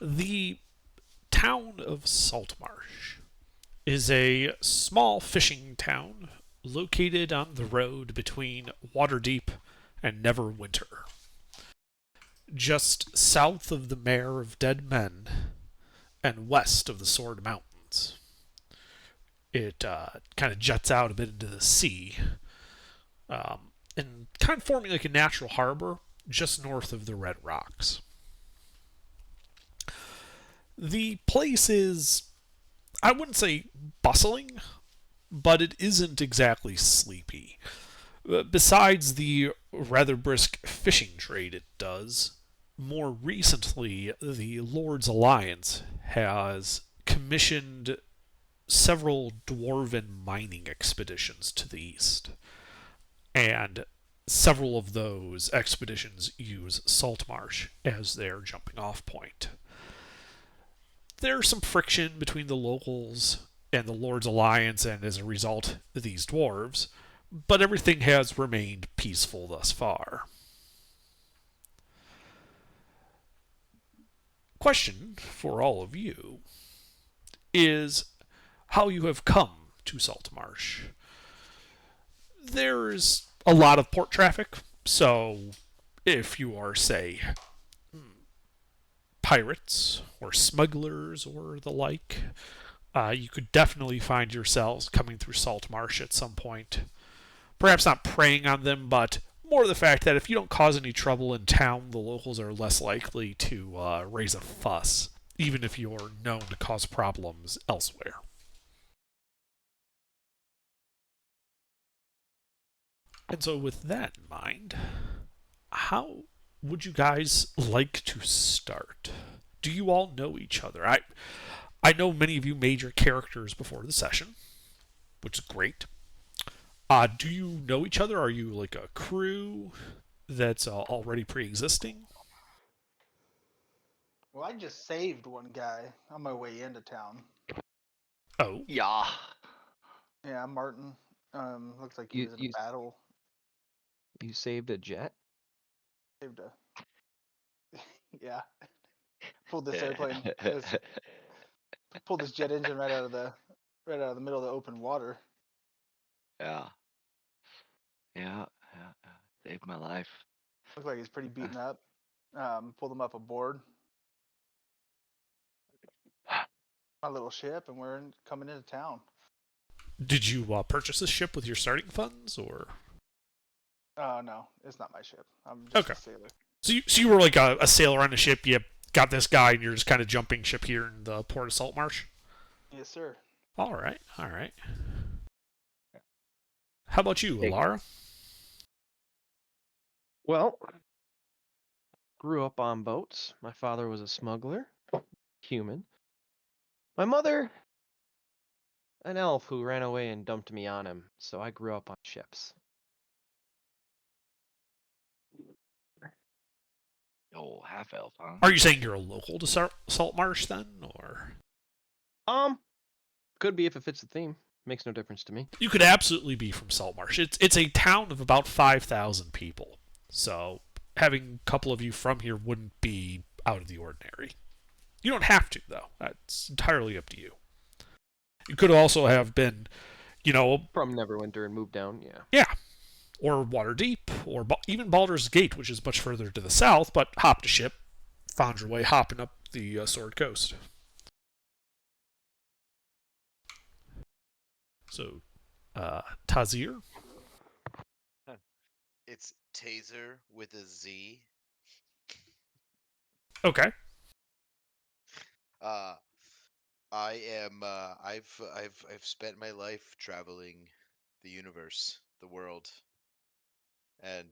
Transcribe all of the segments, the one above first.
The town of Saltmarsh is a small fishing town located on the road between Waterdeep and Neverwinter, just south of the Mare of Dead Men and west of the Sword Mountains. It kind of juts out a bit into the sea, and kind of forming like a natural harbor just north of the Red Rocks. The place is, I wouldn't say bustling, but it isn't exactly sleepy. Besides the rather brisk fishing trade it does, more recently the Lord's Alliance has commissioned several dwarven mining expeditions to the east, and several of those expeditions use Saltmarsh as their jumping off point. There's some friction between the locals and the Lord's Alliance, and as a result, these dwarves, but everything has remained peaceful thus far. Question for all of you is how you have come to Saltmarsh. There's a lot of port traffic, so if you are, say, pirates or smugglers or the like, you could definitely find yourselves coming through Saltmarsh at some point. Perhaps not preying on them, but more the fact that if you don't cause any trouble in town, the locals are less likely to raise a fuss, even if you're known to cause problems elsewhere. And so, with that in mind, how would you guys like to start? Do you all know each other? I know many of you made your characters before the session, which is great. Do you know each other? Are you like a crew that's already pre-existing? Well, I just saved one guy on my way into town. Oh, Yeah. Yeah, Martin. Looks like he You was in a you battle. you saved a jet? Saved a. Yeah, pulled this airplane. Pulled this jet engine right out of the middle of the open water. Yeah. Yeah. Yeah. Yeah. Saved my life. Looks like he's pretty beaten up. Pulled him up aboard my little ship, and coming into town. did you purchase this ship with your starting funds, or? Oh no, it's not my ship. I'm just Okay, a sailor. so you were like a sailor on a ship. You got this guy, and you're just kind of jumping ship here in the port of Saltmarsh. Yes, sir. All right, all right. How about you, Hey, Alara? Well, grew up on boats. My father was a smuggler, human. My mother, an elf who ran away and dumped me on him, so I grew up on ships. oh, half elf, huh? Are you saying you're a local to Saltmarsh then, or? Um, could be if it fits the theme. Makes no difference to me. You could absolutely be from Saltmarsh. It's a town of about 5,000 people, so having a couple of you from here wouldn't be out of the ordinary. You don't have to, though. That's entirely up to you. You could also have been, you know, From Neverwinter and moved down, yeah. yeah, or Waterdeep, or even Baldur's Gate, which is much further to the south, but hopped a ship, found your way hopping up the Sword Coast. So, Tazir? It's Taser with a Z. Okay. Uh, I am. I've spent my life traveling the universe, the world, and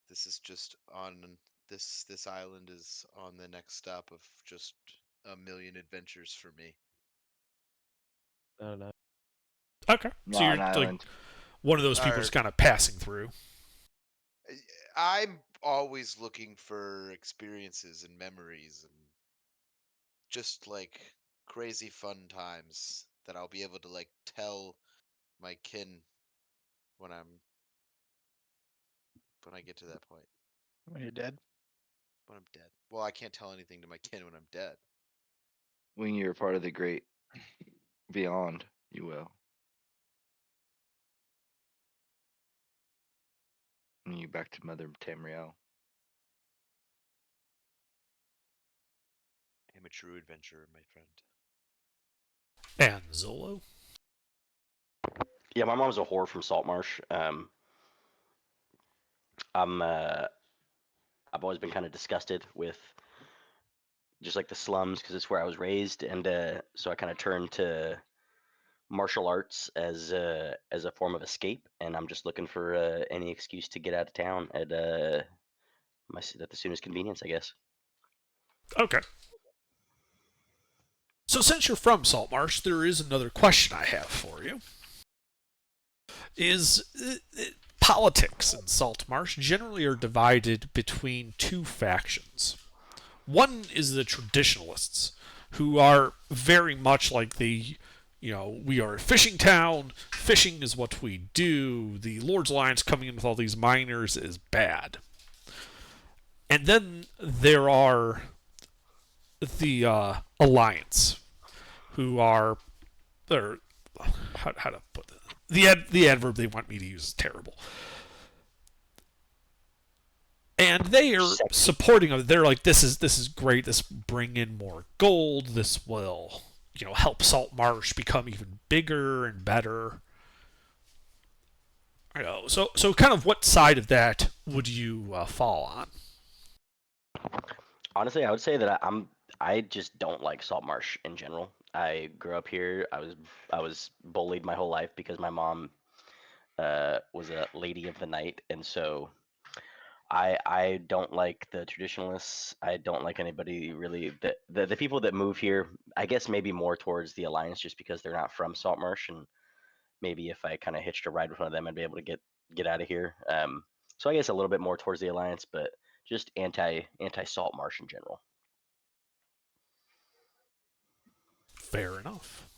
this is just on this island is on the next stop of just a million adventures for me. I don't know. Okay. So Not you're an like island. one of those people who's Or kind of passing through. I'm always looking for experiences and memories and just like crazy fun times that I'll be able to like tell my kin when I'm when I get to that point. When you're dead. when I'm dead. Well, I can't tell anything to my kin when I'm dead. When you're part of the great beyond, you will. And you back to Mother Tamriel. I'm a true adventurer, my friend. And Zolo? Yeah, my mom's a whore from Saltmarsh. I'm I've always been kind of disgusted with just like the slums because it's where I was raised, and so I kind of turned to martial arts as a form of escape, and I'm just looking for any excuse to get out of town at the soonest convenience, I guess. Okay. So since you're from Saltmarsh, there is another question I have for you. Is politics in Saltmarsh generally are divided between two factions. One is the traditionalists, who are very much like we are a fishing town, fishing is what we do, the Lord's Alliance coming in with all these miners is bad. And then there are the Alliance, who are, they're, how to put it? The adverb they want me to use is terrible. And they are supporting it. They're like, this is great. This bring in more gold. This will, help Saltmarsh become even bigger and better. So kind of what side of that would you fall on? Honestly, I would say that I just don't like Saltmarsh in general. I grew up here. I was bullied my whole life because my mom was a lady of the night, and so I don't like the traditionalists. I don't like anybody really the people that move here. I guess maybe more towards the Alliance just because they're not from Saltmarsh, and maybe if I kind of hitched a ride with one of them, I'd be able to get out of here. So I guess a little bit more towards the Alliance, but just anti Saltmarsh in general. Fair enough.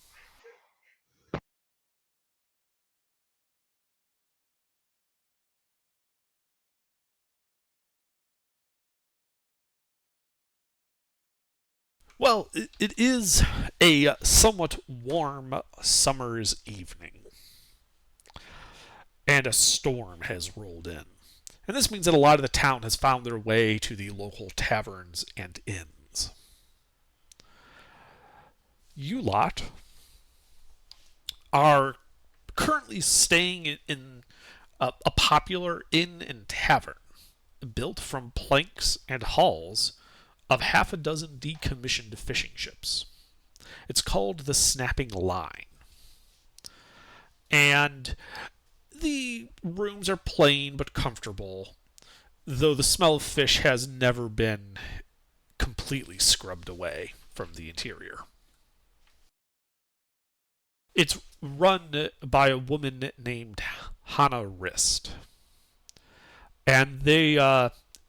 Well, it is a somewhat warm summer's evening, and a storm has rolled in. And this means that a lot of the town has found their way to the local taverns and inns. You lot are currently staying in a popular inn and tavern built from planks and hulls of half a dozen decommissioned fishing ships. It's called the Snapping Line. And the rooms are plain but comfortable, though the smell of fish has never been completely scrubbed away from the interior. It's run by a woman named Hannah Rist. And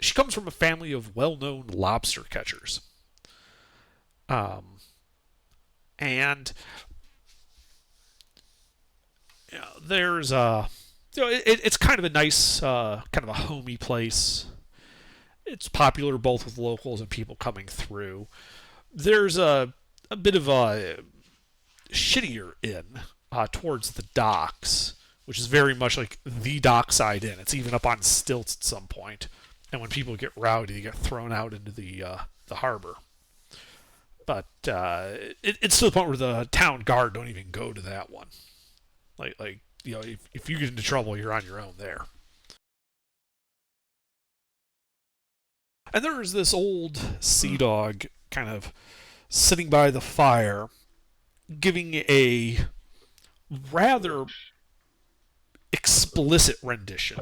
she comes from a family of well-known lobster catchers. And there's it's kind of a nice, kind of a homey place. It's popular both with locals and people coming through. There's a bit of a shittier inn towards the docks, which is very much like the dockside inn. It's even up on stilts at some point, and when people get rowdy, they get thrown out into the harbor. But it's to the point where the town guard don't even go to that one. Like if you get into trouble, you're on your own there. And there's this old sea dog kind of sitting by the fire, giving a rather explicit rendition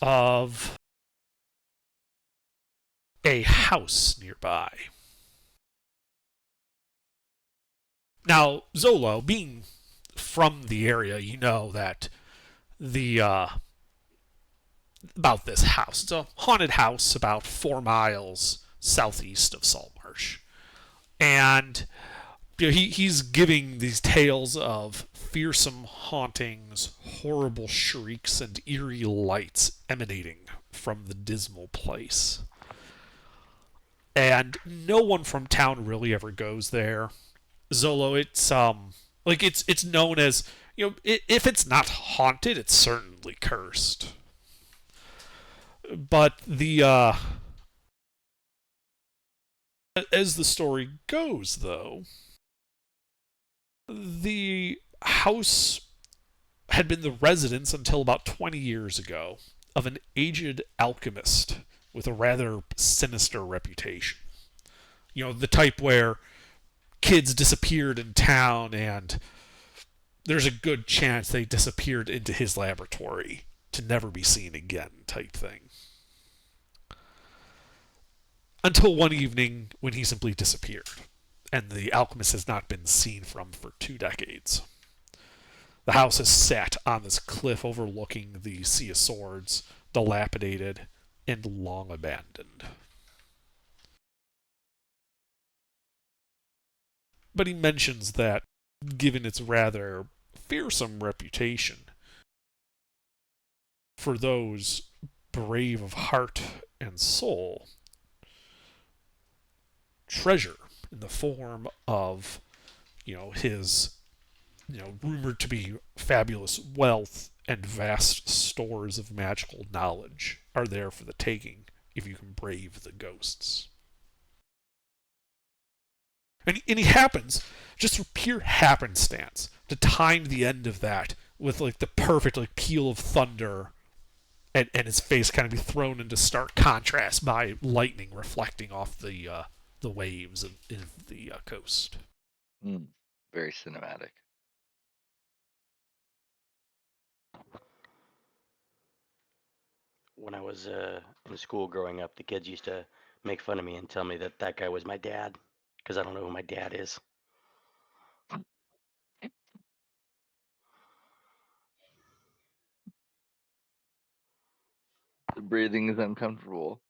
of a house nearby. Now, Zolo, being from the area, you know that the about this house. It's a haunted house about 4 miles southeast of Saltmarsh. And he's giving these tales of fearsome hauntings, horrible shrieks, and eerie lights emanating from the dismal place. and no one from town really ever goes there. Zolo, it's known as, if it's not haunted, it's certainly cursed. But the as the story goes, though, the house had been the residence until about 20 years ago of an aged alchemist with a rather sinister reputation. The type where kids disappeared in town and there's a good chance they disappeared into his laboratory to never be seen again, type thing. Until one evening when he simply disappeared, and the alchemist has not been seen from for 2 decades. The house is set on this cliff overlooking the Sea of Swords, dilapidated and long abandoned. But he mentions that, given its rather fearsome reputation, for those brave of heart and soul, treasure in the form of, his, rumored to be fabulous wealth and vast stores of magical knowledge are there for the taking if you can brave the ghosts. And he happens, just through pure happenstance, to time the end of that with like the perfect like peal of thunder, and his face kind of be thrown into stark contrast by lightning reflecting off the waves of the coast. Very cinematic. When I was in school growing up, the kids used to make fun of me and tell me that that guy was my dad because I don't know who my dad is. The breathing is uncomfortable.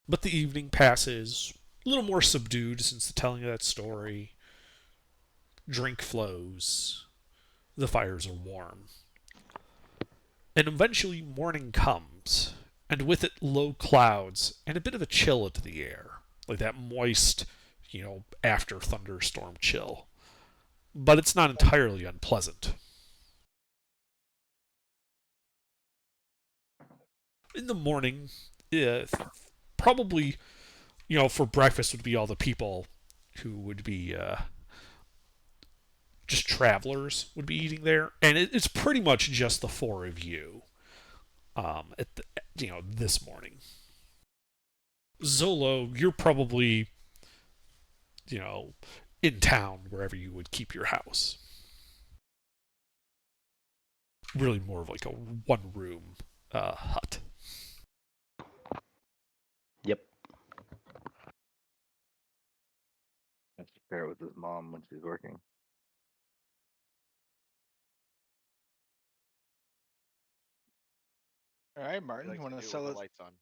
But the evening passes a little more subdued since the telling of that story. Drink flows. The fires are warm. And eventually morning comes, and with it low clouds and a bit of a chill into the air, like that moist, after thunderstorm chill. But it's not entirely unpleasant. In the morning, probably, for breakfast would be all the people who would be just travelers would be eating there, and it's pretty much just the four of you. At the, this morning, Zolo, you're probably, you know, in town wherever you would keep your house. Really, more of like a one-room hut. Yep. Has to share it with his mom when she's working. All right, What Martin, do you you want like to to do when the lights on?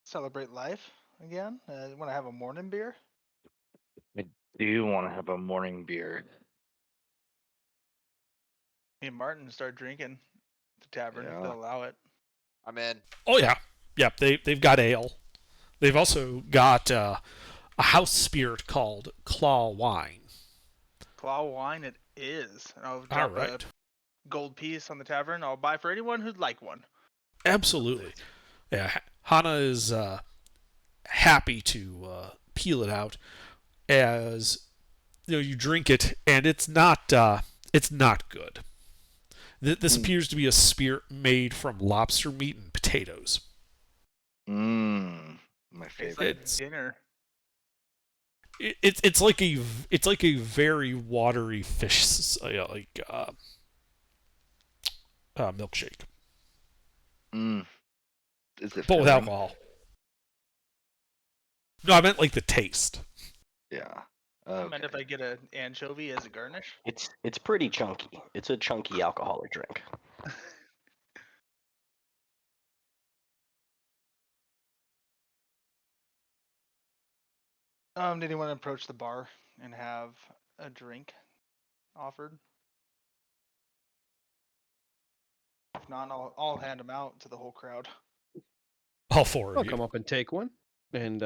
celebrate life again? You want to have a morning beer? I do want to have a morning beer. Me and Martin start drinking at the tavern if Yeah. they'll allow it. I'm in. Oh yeah, yep. They've got ale. They've also got a house spirit called Claw Wine. Claw wine it is. And I'll All drop a right, gold piece on the tavern. I'll buy for anyone who'd like one. absolutely. Yeah, Hana is happy to peel it out as you drink it, and it's not good. This appears to be a spirit made from lobster meat and potatoes. My Tastes favorite. like dinner. It's like a very watery fish milkshake, Is it but with filling? alcohol. No, I meant like the taste. Yeah. I meant if Okay. I get an anchovy as a garnish. It's pretty chunky. It's a chunky alcoholic drink. Did anyone approach the bar and have a drink offered? If not, I'll hand them out to the whole crowd. All four I'll of you. come up and take one. And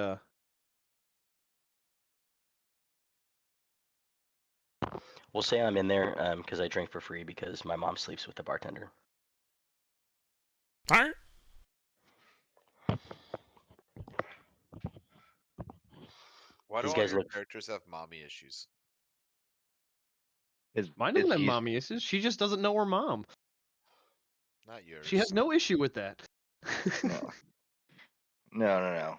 We'll say I'm in there because I drink for free because my mom sleeps with the bartender. All right. Why do These all guys your look. characters have mommy issues? mine doesn't have mommy issues. She just doesn't know her mom. Not yours. She has no issue with that. No. No.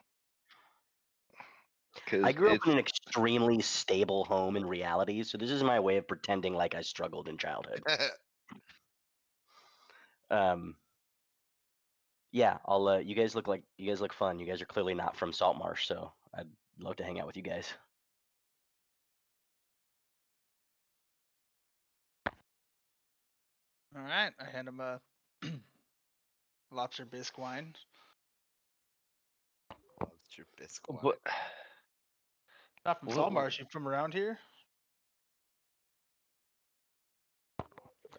I grew up It's in an extremely stable home in reality, so this is my way of pretending like I struggled in childhood. Yeah, I'll. You guys look fun. You guys are clearly not from Saltmarsh, so I'd love to hang out with you guys. All right, I hand him a lobster bisque wine. That's your bisque wine. what, Not from What- Saltmarsh. You from around here?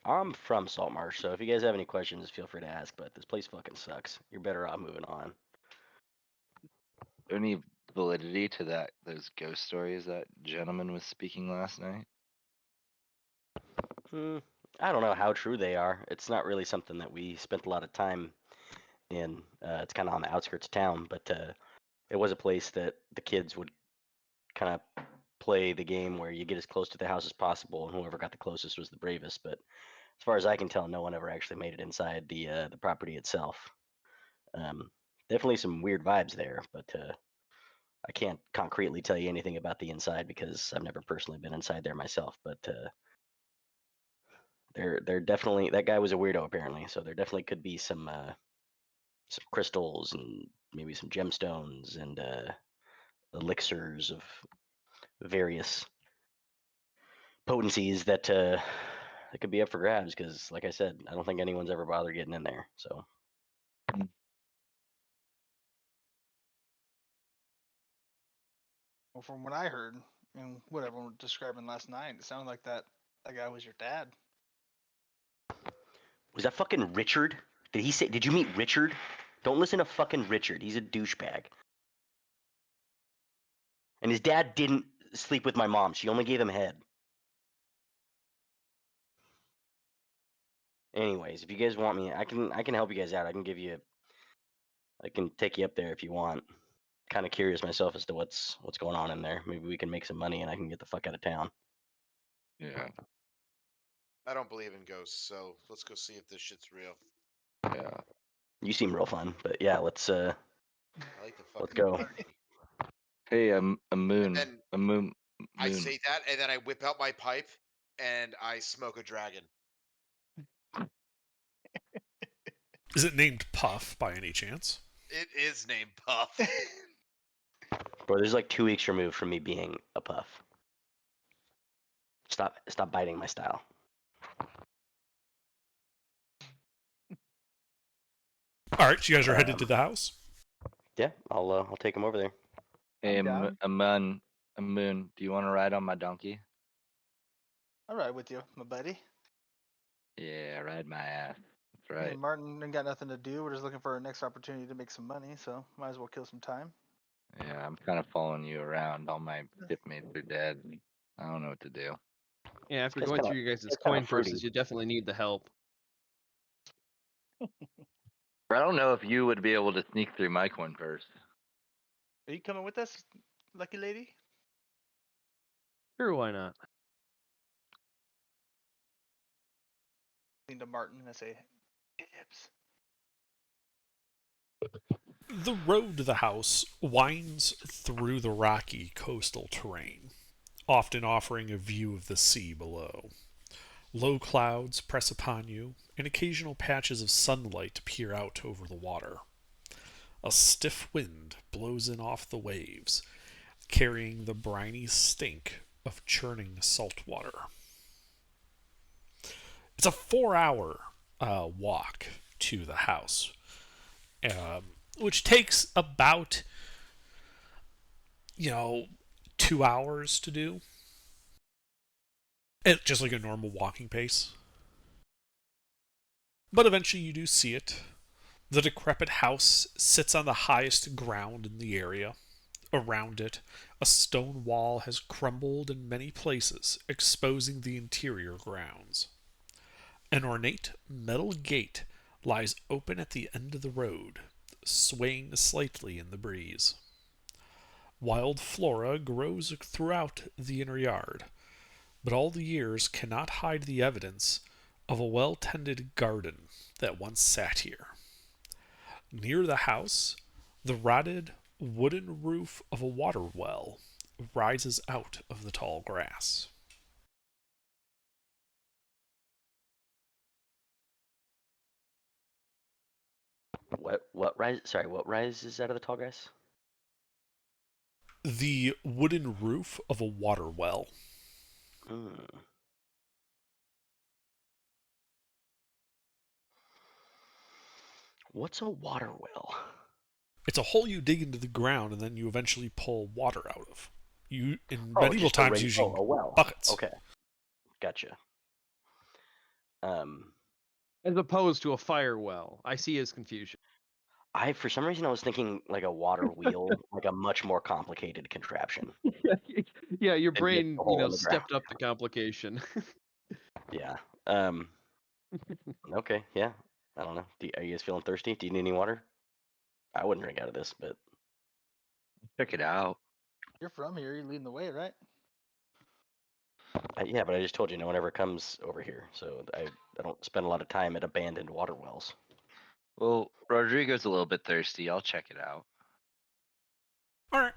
I'm from Saltmarsh, so if you guys have any questions, feel free to ask. But this place fucking sucks. You're better off moving on. any validity to those ghost stories that gentleman was speaking last night? I don't know how true they are. It's not really something that we spent a lot of time in. It's kind of on the outskirts of town, but it was a place that the kids would kind of play the game where you get as close to the house as possible, and whoever got the closest was the bravest. But as far as I can tell, no one ever actually made it inside the property itself. Definitely some weird vibes there, but I can't concretely tell you anything about the inside because I've never personally been inside there myself. But they're definitely, that guy was a weirdo apparently, so there definitely could be some crystals and maybe some gemstones and elixirs of various potencies that could be up for grabs. Because, like I said, I don't think anyone's ever bothered getting in there. So Well, from what I heard and what everyone was describing last night, it sounded like that guy was your dad. was that fucking Richard? Did he say? Did you meet Richard? Don't listen to fucking Richard. He's a douchebag. And his dad didn't sleep with my mom. She only gave him head. Anyways, if you guys want me, I can help you guys out. I can take you up there if you want. Kind of curious myself as to what's going on in there. Maybe we can make some money and I can get the fuck out of town. Yeah. I don't believe in ghosts, so let's go see if this shit's real. Yeah. You seem real fun, but yeah, let's I like the fucking go. party. Hey, a And moon. then A moon. I say that, and then I whip out my pipe and I smoke a dragon. Is it named Puff by any chance? It is named Puff. Bro, there's like 2 weeks removed from me being a puff. Stop biting my style. All right, so you guys are headed to the house. Yeah, I'll take him over there. Hey, I'm down. a moon. Do you want to ride on my donkey? I'll ride with you, my buddy. Yeah, ride my ass. That's Me right. and Martin ain't got nothing to do. We're just looking for our next opportunity to make some money, so might as well kill some time. Yeah, I'm kind of following you around. All my shipmates are dead. I don't know what to do. yeah, after That's going kinda- through you guys' that's kinda coin fruity. purses, you definitely need the help. I don't know if you would be able to sneak through my coin purse. Are you coming with us, lucky lady? Sure, why not? Lean to Martin and I say, Gibbs. The road to the house winds through the rocky coastal terrain, often offering a view of the sea below. Low clouds press upon you, and occasional patches of sunlight peer out over the water. A stiff wind blows in off the waves, carrying the briny stink of churning salt water. It's a 4 hour walk to the house, which takes about 2 hours to do. Just like a normal walking pace. But eventually you do see it. The decrepit house sits on the highest ground in the area. Around it, a stone wall has crumbled in many places, exposing the interior grounds. An ornate metal gate lies open at the end of the road, swaying slightly in the breeze. Wild flora grows throughout the inner yard, but all the years cannot hide the evidence of a well tended garden that once sat here. Near the house, the rotted wooden roof of a water well rises out of the tall grass. What rise? Sorry, what rises out of the tall grass? The wooden roof of a water well. Hmm. What's a water well? It's a hole you dig into the ground and then you eventually pull water out of. You in Oh, medieval just a times ring. Oh, using a well. buckets. Okay, gotcha. Um, As opposed to a fire well. I see his confusion. for some reason I was thinking like a water wheel, like a much more complicated contraption Yeah, your than just brain, a hole in the ground. stepped up the complication. Yeah. Um. Okay. Yeah. I don't know. Are you guys feeling thirsty? Do you need any water? I wouldn't drink out of this, but Check it out. You're from here. You're leading the way, right? yeah. But I just told you no one ever comes over here, so I don't spend a lot of time at abandoned water wells. Well, Rodrigo's a little bit thirsty. I'll check it out. All right.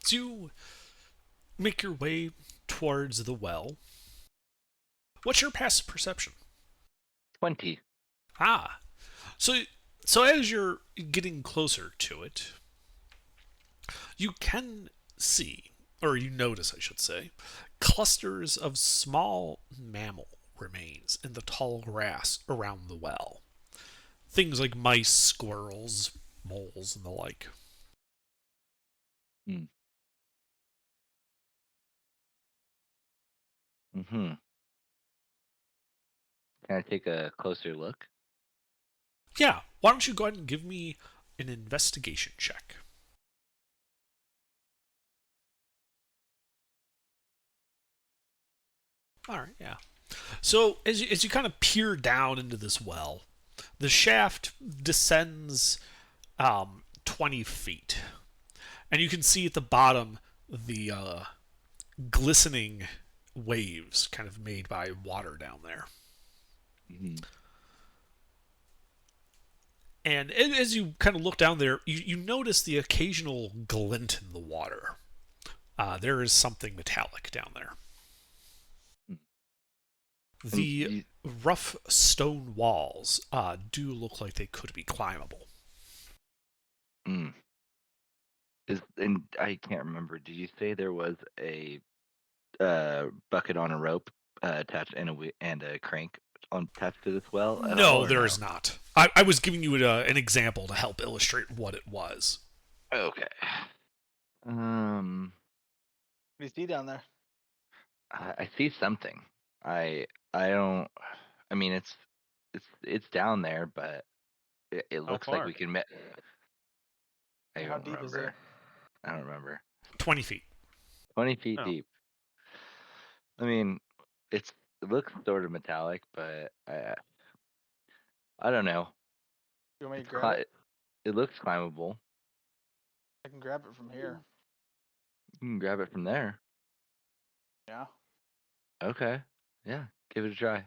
So you make your way towards the well. What's your passive perception? 20. Ah, so so as you're getting closer to it, you can see, or you notice, I should say, clusters of small mammal remains in the tall grass around the well. Things like mice, squirrels, moles, and the like. Hmm. Mm-hmm. Can I take a closer look? Yeah, why don't you go ahead and give me an investigation check? All right, yeah. So as you kind of peer down into this well, the shaft descends 20 feet, and you can see at the bottom the glistening waves kind of made by water down there. Mm-hmm. And as you kind of look down there, you notice the occasional glint in the water. There is something metallic down there. And The rough stone walls do look like they could be climbable. mm. And I can't remember. Did you say there was a bucket on a rope attached and a crank attached to this well at all, No, or there no? is not. I was giving you an example to help illustrate what it was. Okay. Um, What do you see down there? I see something. I don't. I mean, it's down there, but it How looks like far? we can. I How don't deep is remember. there? I don't remember. 20 feet. 20 feet Oh. deep. I mean, it looks sort of metallic, but I don't know. You want me to It's grab it? it looks climbable. I can grab it from here. You can grab it from there. Yeah. Okay. Yeah, give it a try.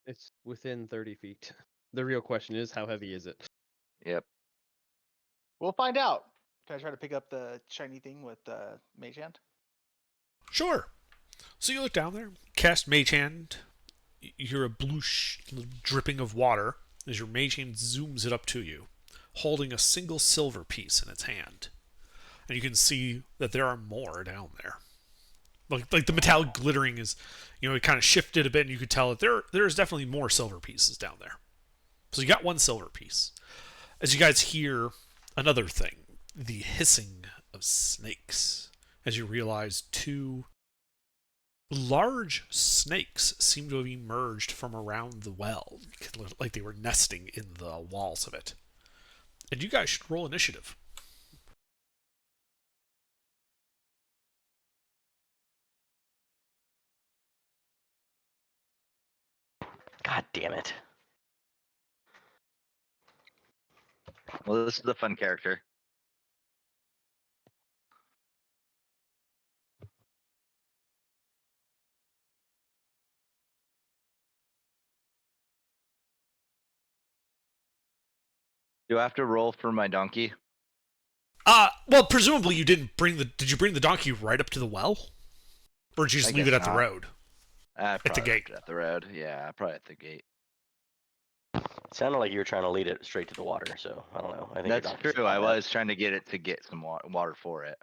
It's within 30 feet. The real question is, how heavy is it? Yep. We'll find out. Can I try to pick up the shiny thing with Mage Hand? Sure. So you look down there, cast Mage Hand. You hear a bloosh dripping of water as your Mage Hand zooms it up to you, holding a single silver piece in its hand. And you can see that there are more down there. Like the metallic glittering is, it kind of shifted a bit, and you could tell that there's definitely more silver pieces down there. So you got one silver piece. As you guys hear another thing, the hissing of snakes, as you realize two Large snakes seem to have emerged from around the well, like they were nesting in the walls of it. And you guys should roll initiative. God damn it. Well, this is a fun character. Do I have to roll for my donkey? Well, presumably you didn't bring the. Did you bring the donkey right up to the well, or did you just I leave it guess at the not. road? I At the probably gate. left it at the road. Yeah, probably at the gate. It sounded like you were trying to lead it straight to the water, so I don't know. I think That's your donkey's true. I combat. was trying to get it to get some water for it.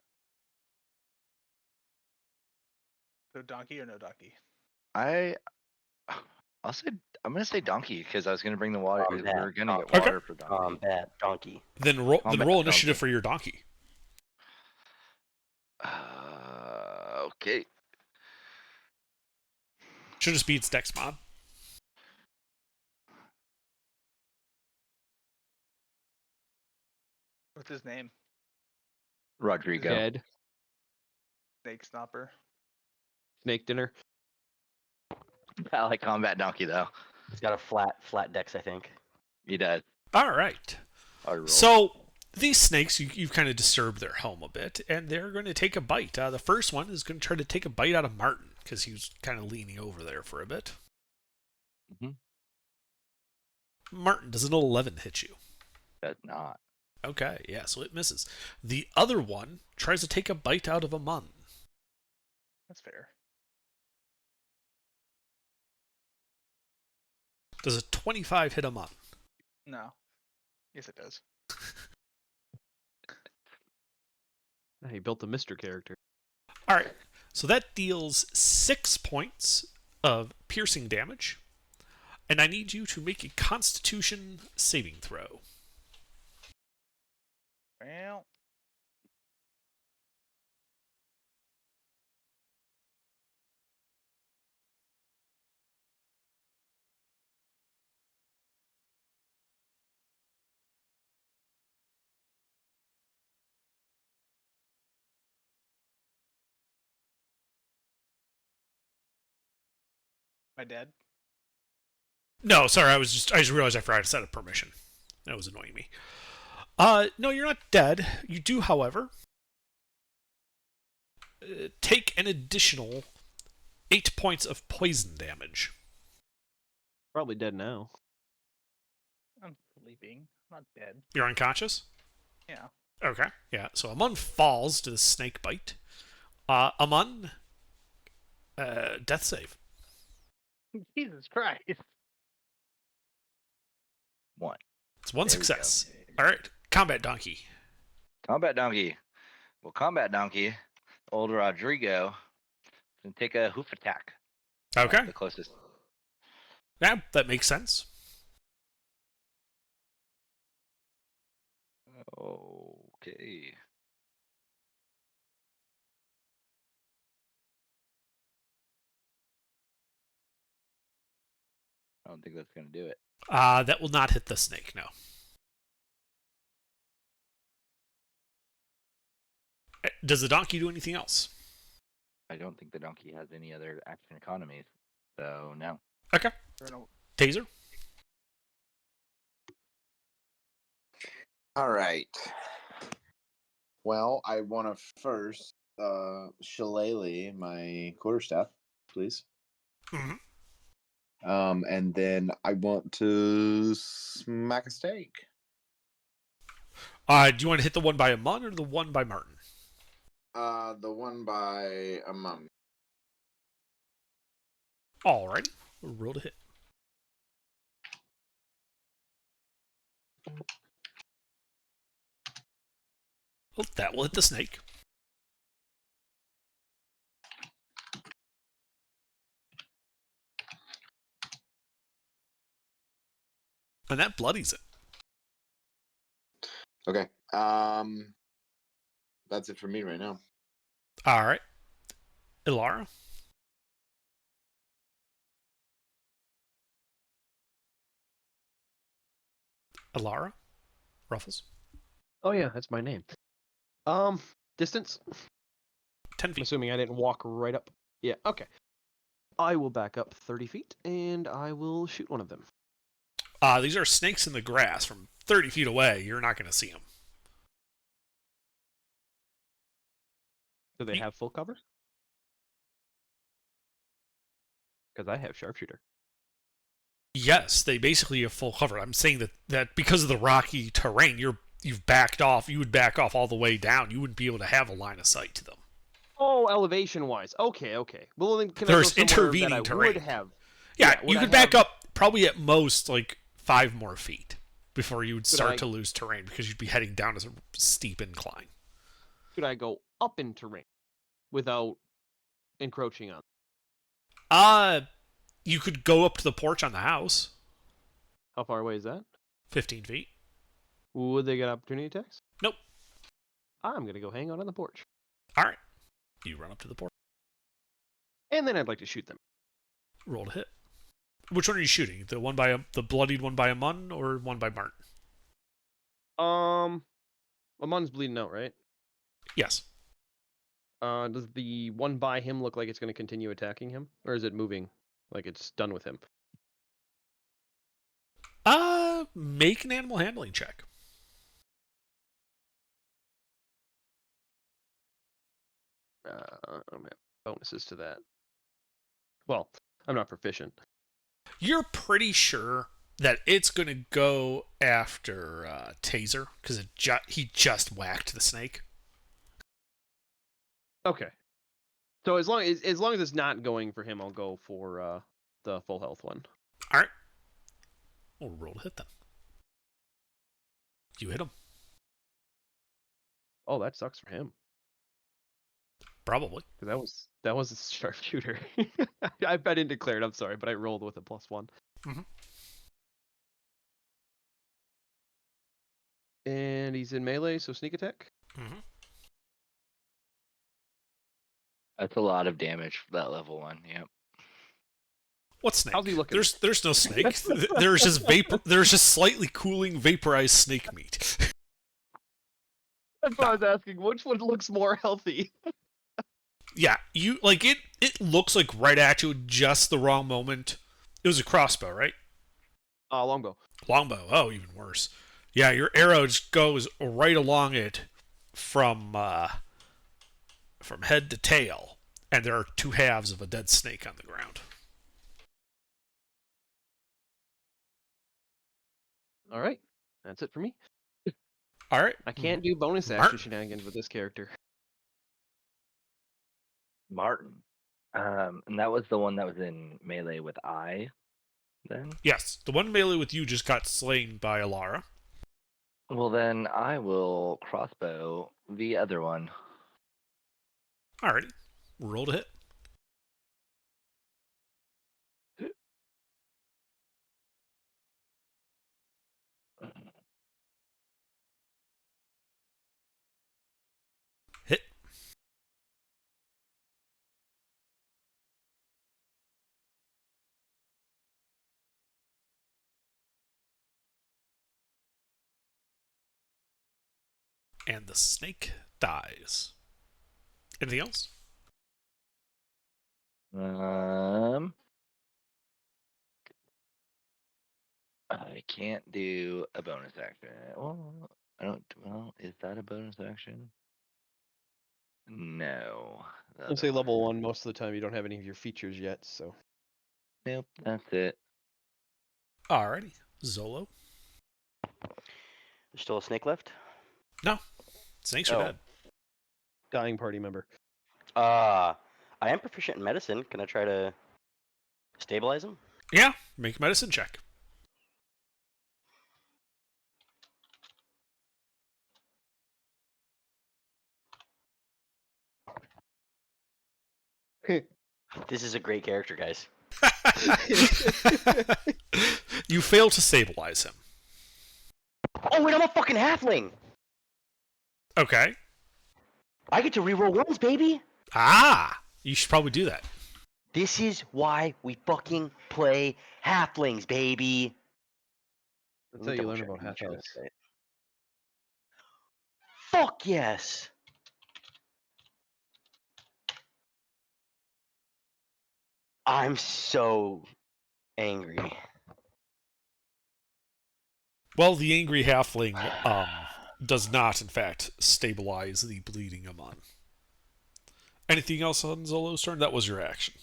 So donkey or no donkey? I'll say I'm gonna say donkey because I was gonna bring the water. We Combat. were gonna get Okay. water for donkey. Combat donkey. Then roll Combat initiative donkey. for your donkey. Okay. Should just be its dex mod. What's his name? Rodrigo. Dead. Snake Snopper. Snake dinner. I like combat donkey though. It's got a flat dex, I think. He does. All right. I roll. So these snakes, you've kind of disturbed their home a bit, and they're going to take a bite. The first one is going to try to take a bite out of Martin because he was kind of leaning over there for a bit. Mhm. Martin, does an 11 hit you? Does not. Okay, yeah, so it misses. The other one tries to take a bite out of Amun. That's fair. Does a 25 hit Amun? No. Yes, it does. He built a Mr. character. All right, so that deals 6 points of piercing damage, and I need you to make a Constitution saving throw. Well, my dad. No, sorry, I just realized I forgot to set a permission. That was annoying me. No, you're not dead. You do, however, take an additional 8 points of poison damage. Probably dead now. I'm sleeping. I'm not dead. You're unconscious? Yeah. Okay, yeah. So Amun falls to the snake bite. Amun, death save. Jesus Christ. One. It's one There we success. go. All right, combat donkey. Combat donkey. Well, combat donkey. Old Rodrigo can take a hoof attack. Okay, The closest. yeah, that makes sense. Okay. I don't think that's gonna do it. That will not hit the snake. No. Does the donkey do anything else? I don't think the donkey has any other action economies. So no. Okay. Taser. All right. Well, I want to first shillelagh my quarterstaff, please. Mhm. And then I want to smack a stake. Do you want to hit the one by Amun or the one by Martin? The one by a mum. Alrighty. Roll to hit. Well, that will hit the snake. And that bloodies it. Okay. That's it for me right now. All right. Ilara. Alara? Ruffles? Oh yeah, that's my name. Distance? 10 I'm feet. assuming I didn't walk right up. Yeah, okay. I will back up 30 feet, and I will shoot one of them. These are snakes in the grass from 30 feet away. You're not going to see them. Do they have full cover? Because I have sharpshooter. Yes, they basically have full cover. I'm saying that because of the rocky terrain, you've backed off. You would back off all the way down. You wouldn't be able to have a line of sight to them. Oh, elevation-wise. Okay. Well, then can There's I go somewhere intervening that I terrain. would have? Yeah, would you I could back have- up probably at most like 5 more feet before you would start I- to lose terrain because you'd be heading down as a steep incline. Could I go up in terrain without encroaching on? You could go up to the porch on the house, How far away is that? 15 feet. Would they get opportunity attacks? Nope. I'm gonna go hang out on the porch, All right. You run up to the porch. and then I'd like to shoot them. Roll to hit. Which one are you shooting? The bloodied one by a mun or one by Martin? Amon's bleeding out, right? Yes. Does the one by him look like it's gonna continue attacking him, or is it moving like it's done with him? Make an animal handling check. I'm have bonuses to that. Well, I'm not proficient. You're pretty sure that it's going to go after Taser because he just whacked the snake. Okay. So as long as it's not going for him, I'll go for the full health one. All right. We'll roll to hit then. You hit him. Oh, that sucks for him. Probably. That was a sharpshooter. I didn't declare it. I'm sorry, but I rolled with a +1. Mhm. And he's in melee, so sneak attack. Mm-hmm. That's a lot of damage for that level 1. Yep. What snake? How's he looking? There's no snake. There's just vapor. There's just slightly cooling vaporized snake meat. That's what I was asking. Which one looks more healthy? Yeah, you like it. It looks like right at you at just the wrong moment. It was a crossbow, right? Longbow. Longbow. Oh, even worse. Yeah, your arrow just goes right along it from head to tail, and there are 2 halves of a dead snake on the ground. All right, that's it for me. All right. I can't do bonus action Martin. shenanigans with this character. Martin. And that was the one that was in melee with I, then? Yes, the one melee with you just got slain by Alara. Well, then I will crossbow the other one. Alrighty. Roll to hit. Hit. And the snake dies. Anything else? I can't do a bonus action. Well, I don't. Well, is that a bonus action? No. the I'd say other level one. 1 most of the time. You don't have any of your features yet, so. Nope, that's it. Alrighty. Zolo. There's still a snake left? No. Snakes are Oh. dead. Dying party member. I am proficient in medicine. Can I try to stabilize him? Yeah. Make a medicine check. This is a great character, guys. You fail to stabilize him. Oh, wait, I'm a fucking halfling! Okay. I get to reroll ones, baby! You should probably do that. This is why we fucking play halflings, baby! That's how you learn about half elves. Fuck yes. I'm so angry. Well, the angry halfling does not, in fact, stabilize the bleeding Amon. Anything else on Zolo's turn? That was your action.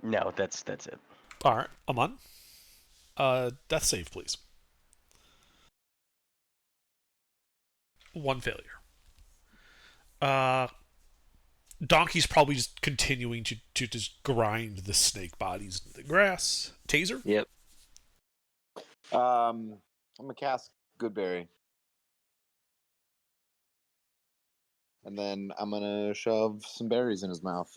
No, that's it. All right, Amon. Death save, please. 1 failure. Donkey's probably just continuing to just grind the snake bodies into the grass. Taser? Yep. I'm gonna cast Goodberry, and then I'm gonna shove some berries in his mouth.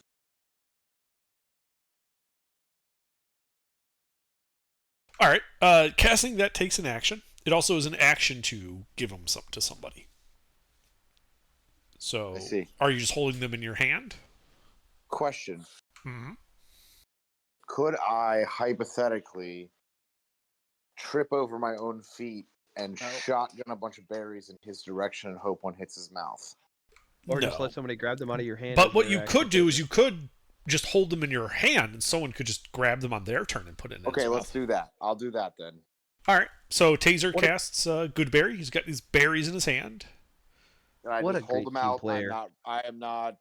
All right. Casting that takes an action. It also is an action to give them some to somebody. So, I see. are you just holding them in your hand? Question: Mm-hmm. could I hypothetically trip over my own feet and shotgun a bunch of berries in his direction and hope one hits his mouth? Or No. just let somebody grab them out of your hand. But as what your you action could do is taker. you could just hold them in your hand, and someone could just grab them on their turn and put it in Okay, his let's mouth. do that. I'll do that then. All right. So Taser What a- casts Goodberry. He's got these berries in his hand. And I What just a hold great them team out. player. I am not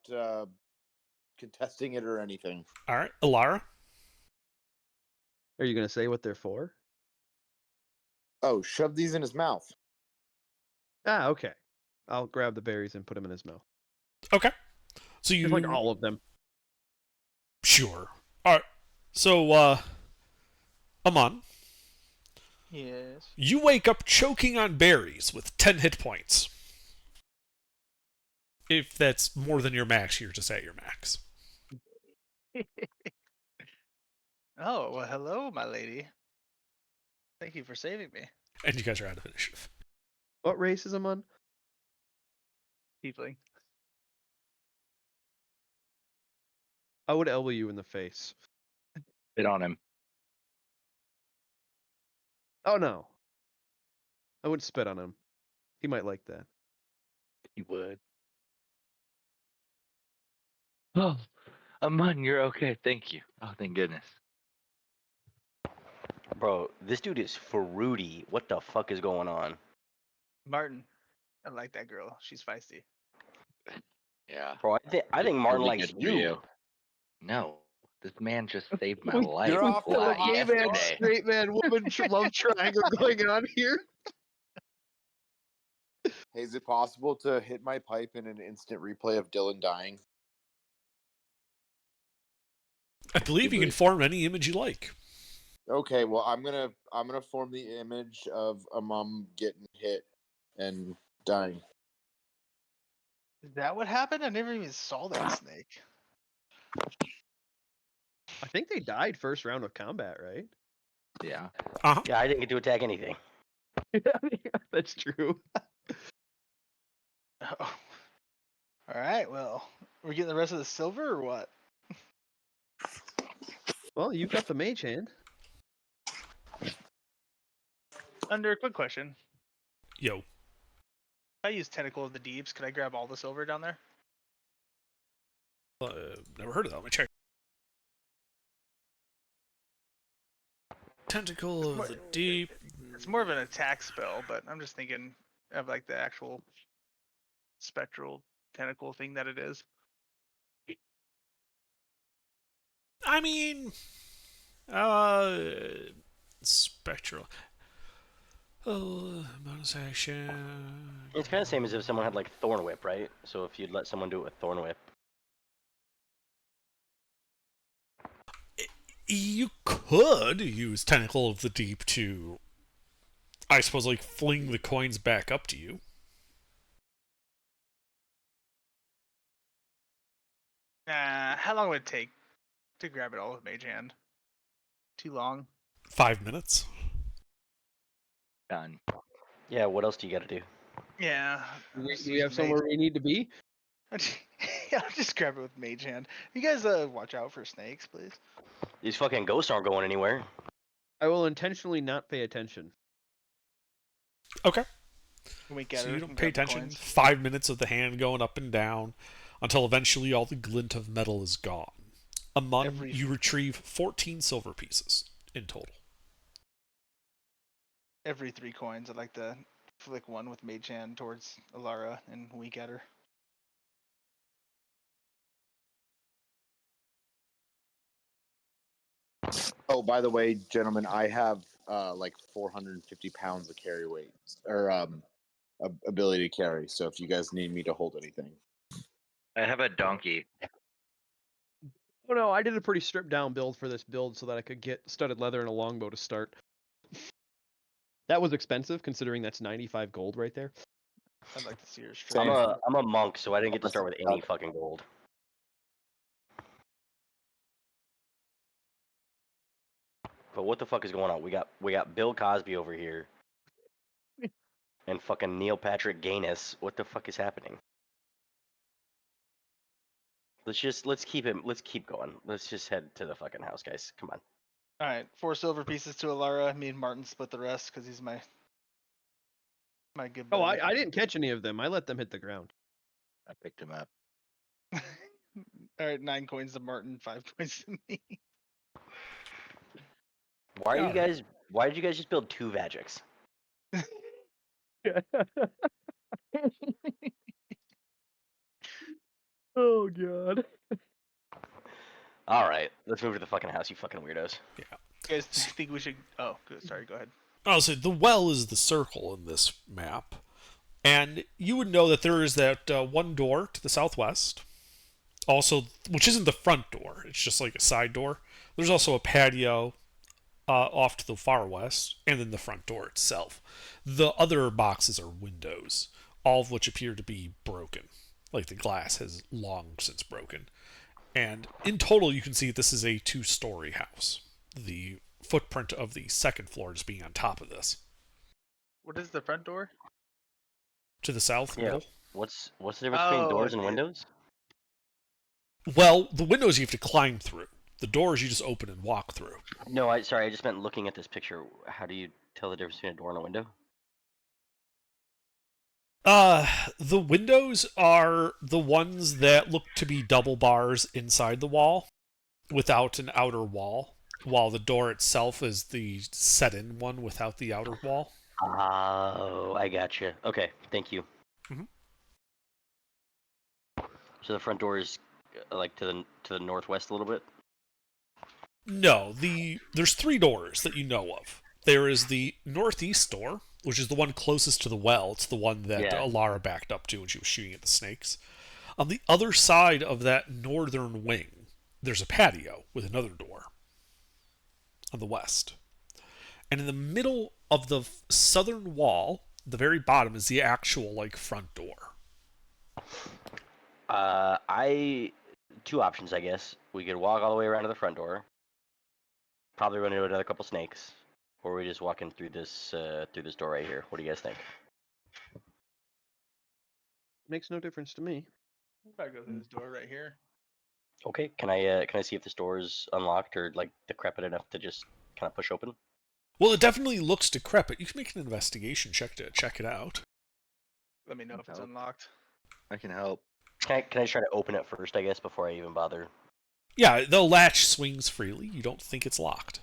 contesting it or anything. All right. Alara? Are you gonna say what they're for? Oh, shove these in his mouth. Ah, okay. I'll grab the berries and put them in his mouth. Okay. So you... Just like all of them. Sure. All right. So, Amon, Yes. you wake up choking on berries with 10 hit points. If that's more than your max, you're just at your max. Oh, well, hello, my lady. Thank you for saving me. And you guys are out of initiative. What race is him on? Tiefling. I would elbow you in the face. Spit on him. Oh no. I would spit on him. He might like that. He would. Oh, Aman, you're okay. Thank you. Oh, thank goodness. Bro, this dude is fruity. What the fuck is going on? Martin. I like that girl. She's feisty. Yeah. Bro, I think Martin Really likes good for you. No, this man just saved my life. You're off to the Gay man, yesterday. straight man, woman love triangle going on here. Hey, is it possible to hit my pipe in an instant replay of Dylan dying? I believe you can form any image you like. Okay, well I'm gonna form the image of a mom getting hit and dying. Is that what happened? I never even saw that snake. I think they died first round of combat, right? Yeah. Uh-huh. Yeah, I didn't get to attack anything. That's true. Oh. All right, well, we're getting the rest of the silver or what? Well, you've got the mage hand. Under a quick question. Yo. If I use Tentacle of the Deeps, could I grab all the silver down there? Never heard of that. Let me check. Tentacle of the Deep. It's more of an attack spell, but I'm just thinking of like the actual spectral tentacle thing that it is. I mean, Spectral. Oh, bonus action. It's kind of same as if someone had like Thorn Whip, right? So if you'd let someone do it with Thorn Whip. You could use Tentacle of the Deep to, I suppose, like fling the coins back up to you. How long would it take to grab it all with Mage Hand? Too long. 5 minutes. Done. Yeah, what else do you got to do? Yeah. Do we have somewhere we need to be? I'll just grab it with mage hand. You guys watch out for snakes, please. These fucking ghosts aren't going anywhere. I will intentionally not pay attention. Okay. Can we get So her you don't and pay grab the attention. coins? 5 minutes of the hand going up and down until eventually all the glint of metal is gone. You retrieve 14 silver pieces in total. Every 3 coins, I'd like to flick one with mage hand towards Alara and wink at her. Oh, by the way, gentlemen, I have like 450 pounds of carry weight or ability to carry. So if you guys need me to hold anything, I have a donkey. Oh no, I did a pretty stripped down build for this build so that I could get studded leather and a longbow to start. That was expensive considering that's 95 gold right there. I'd like to see her Same. straight. I'm a monk, so I didn't get to start with any fucking gold. But what the fuck is going on? We got Bill Cosby over here. And fucking Neil Patrick Gaines. What the fuck is happening? Let's keep going. Let's just head to the fucking house, guys. Come on. All right, 4 silver pieces to Alara. Me and Martin split the rest because he's my good Oh, buddy. I didn't catch any of them. I let them hit the ground. I picked him up. All right, 9 coins to Martin, 5 coins to me. Why Yeah. why did you guys just build 2 Vagics? Oh god. Alright, let's move to the fucking house, you fucking weirdos. You guys think we should? Oh, good. Sorry, go ahead. I'll say the well is the circle in this map. And you would know that there is that one door to the southwest. Also, which isn't the front door, it's just like a side door. There's also a patio off to the far west, and then the front door itself. The other boxes are windows, all of which appear to be broken. Like the glass has long since broken. And in total, you can see this is a 2-story house. The footprint of the second floor just being on top of this. What is the front door? To the south, Yeah. middle. What's the difference between Oh, doors I and see it. windows? Well, the windows you have to climb through. The doors you just open and walk through. No, I just meant looking at this picture. How do you tell the difference between a door and a window? The windows are the ones that look to be double bars inside the wall without an outer wall, while the door itself is the set-in one without the outer wall. Oh, I gotcha. Okay, thank you. Mhm. So the front door is like to the northwest a little bit. No, there's 3 doors that you know of. There is the northeast door, which is the one closest to the well. It's the one that Yeah. Alara backed up to when she was shooting at the snakes. On the other side of that northern wing, there's a patio with another door on the west. And in the middle of the southern wall, the very bottom is the actual like front door. I 2 options, I guess. We could walk all the way around to the front door. Probably run into another couple snakes, or we just walk in through this door right here. What do you guys think? Makes no difference to me. I'll probably go through this door right here. Okay, can I see if this door is unlocked or like decrepit enough to just kind of push open? Well, it definitely looks decrepit. You can make an investigation check to check it out. Let me know if it's Help. unlocked. I can help. Can I try to open it first, I guess, before I even bother? Yeah, the latch swings freely. You don't think it's locked.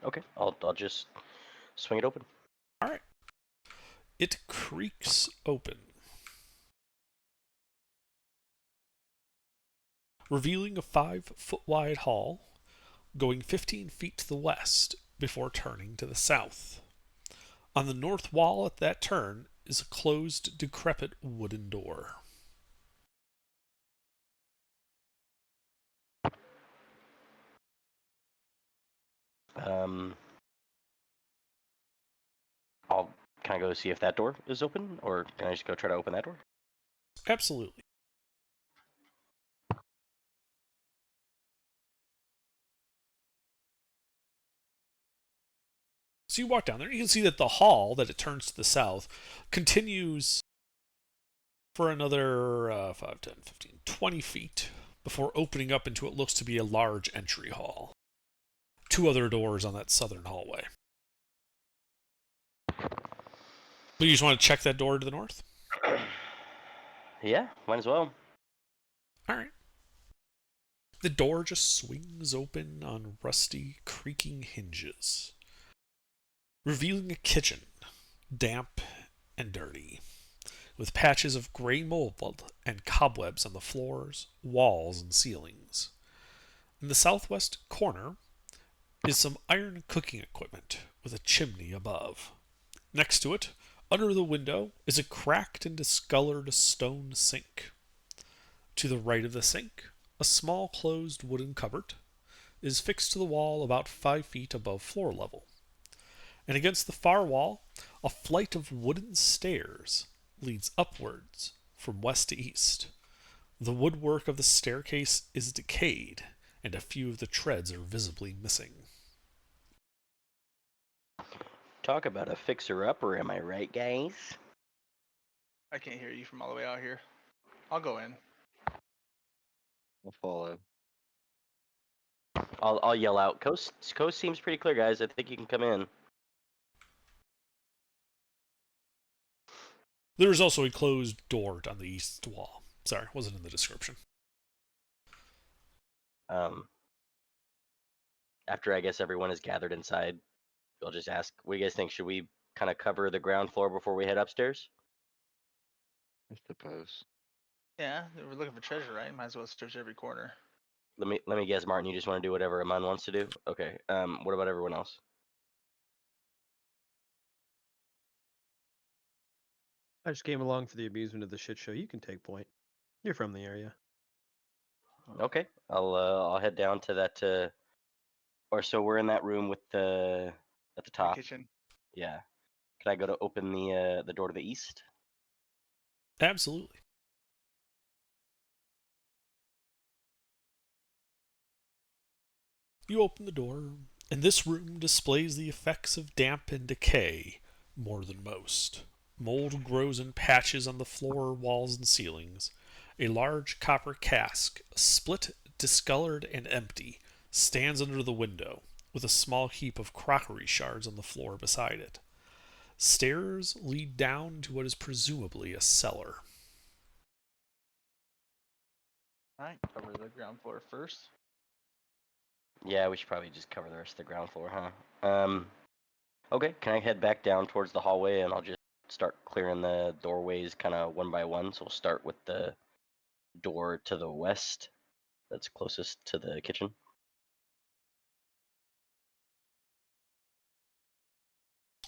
Okay, I'll just swing it open. All right. It creaks open, revealing a 5-foot wide hall going 15 feet to the west before turning to the south. On the north wall at that turn is a closed, decrepit wooden door. Um, can I go see if that door is open, or can I just go try to open that door? Absolutely. So you walk down there, you can see that the hall that it turns to the south continues for another 5, 10, 15, 20 feet before opening up into what looks to be a large entry hall. 2 other doors on that southern hallway. You just want to check that door to the north? Yeah, might as well. Alright. The door just swings open on rusty, creaking hinges, revealing a kitchen, damp and dirty, with patches of gray mold and cobwebs on the floors, walls, and ceilings. In the southwest corner is some iron cooking equipment with a chimney above. Next to it, under the window, is a cracked and discolored stone sink. To the right of the sink, a small closed wooden cupboard is fixed to the wall about 5 feet above floor level. And against the far wall, a flight of wooden stairs leads upwards from west to east. The woodwork of the staircase is decayed, and a few of the treads are visibly missing. Talk about a fixer-upper, am I right, guys? I can't hear you from all the way out here. I'll go in. I'll follow. I'll yell out. Coast seems pretty clear, guys. I think you can come in. There is also a closed door on the east wall. Sorry, wasn't in the description. After I guess everyone is gathered inside, we'll just ask, what do you guys think? Should we kind of cover the ground floor before we head upstairs? I suppose. Yeah, we're looking for treasure, right? Might as well search every corner. Let me guess, Martin. You just want to do whatever Aman wants to do? Okay. What about everyone else? I just came along for the amusement of the shit show. You can take point. You're from the area. Okay. I'll head down to that. Or so we're in that room with the at the The top. kitchen. Yeah. Can I go to open the door to the east? Absolutely. You open the door, and this room displays the effects of damp and decay more than most. Mold grows in patches on the floor, walls, and ceilings. A large copper cask, split, discolored, and empty, stands under the window, with a small heap of crockery shards on the floor beside it. Stairs lead down to what is presumably a cellar. Alright, cover the ground floor first. Yeah, we should probably just cover the rest of the ground floor, huh? Okay. Can I head back down towards the hallway and I'll just start clearing the doorways kind of one by one? So we'll start with the door to the west that's closest to the kitchen.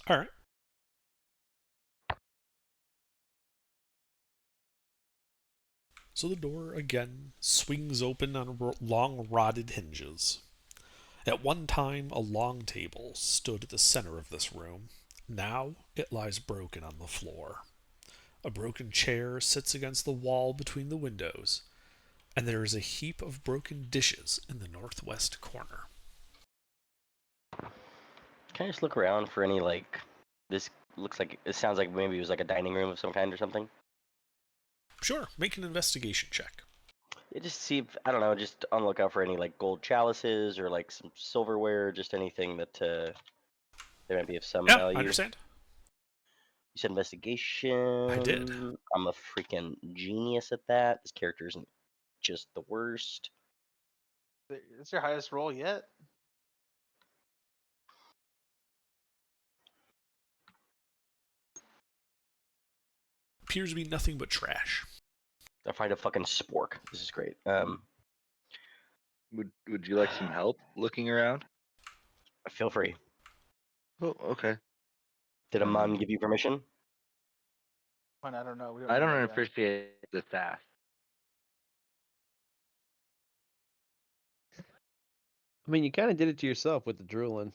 All right. So the door again swings open on long rotted hinges. At one time, a long table stood at the center of this room. Now it lies broken on the floor. A broken chair sits against the wall between the windows, and there is a heap of broken dishes in the northwest corner. Can I just look around for any like this looks like it sounds like maybe it was like a dining room of some kind or something? Sure, make an investigation check. Yeah, just see if I don't know, just on the lookout for any like gold chalices or like some silverware, just anything that there might be of some Yeah, I value. understand. You said investigation. I did. I'm a freaking genius at that. This character isn't just the worst. It's your highest roll yet? Appears to be nothing but trash. I find a fucking spork. This is great. Would you like some help looking around? Feel free. Oh, okay. Did Aman give you permission? Fine, I don't know. We I know don't that yet. appreciate the sass. I mean, you kind of did it to yourself with the drooling.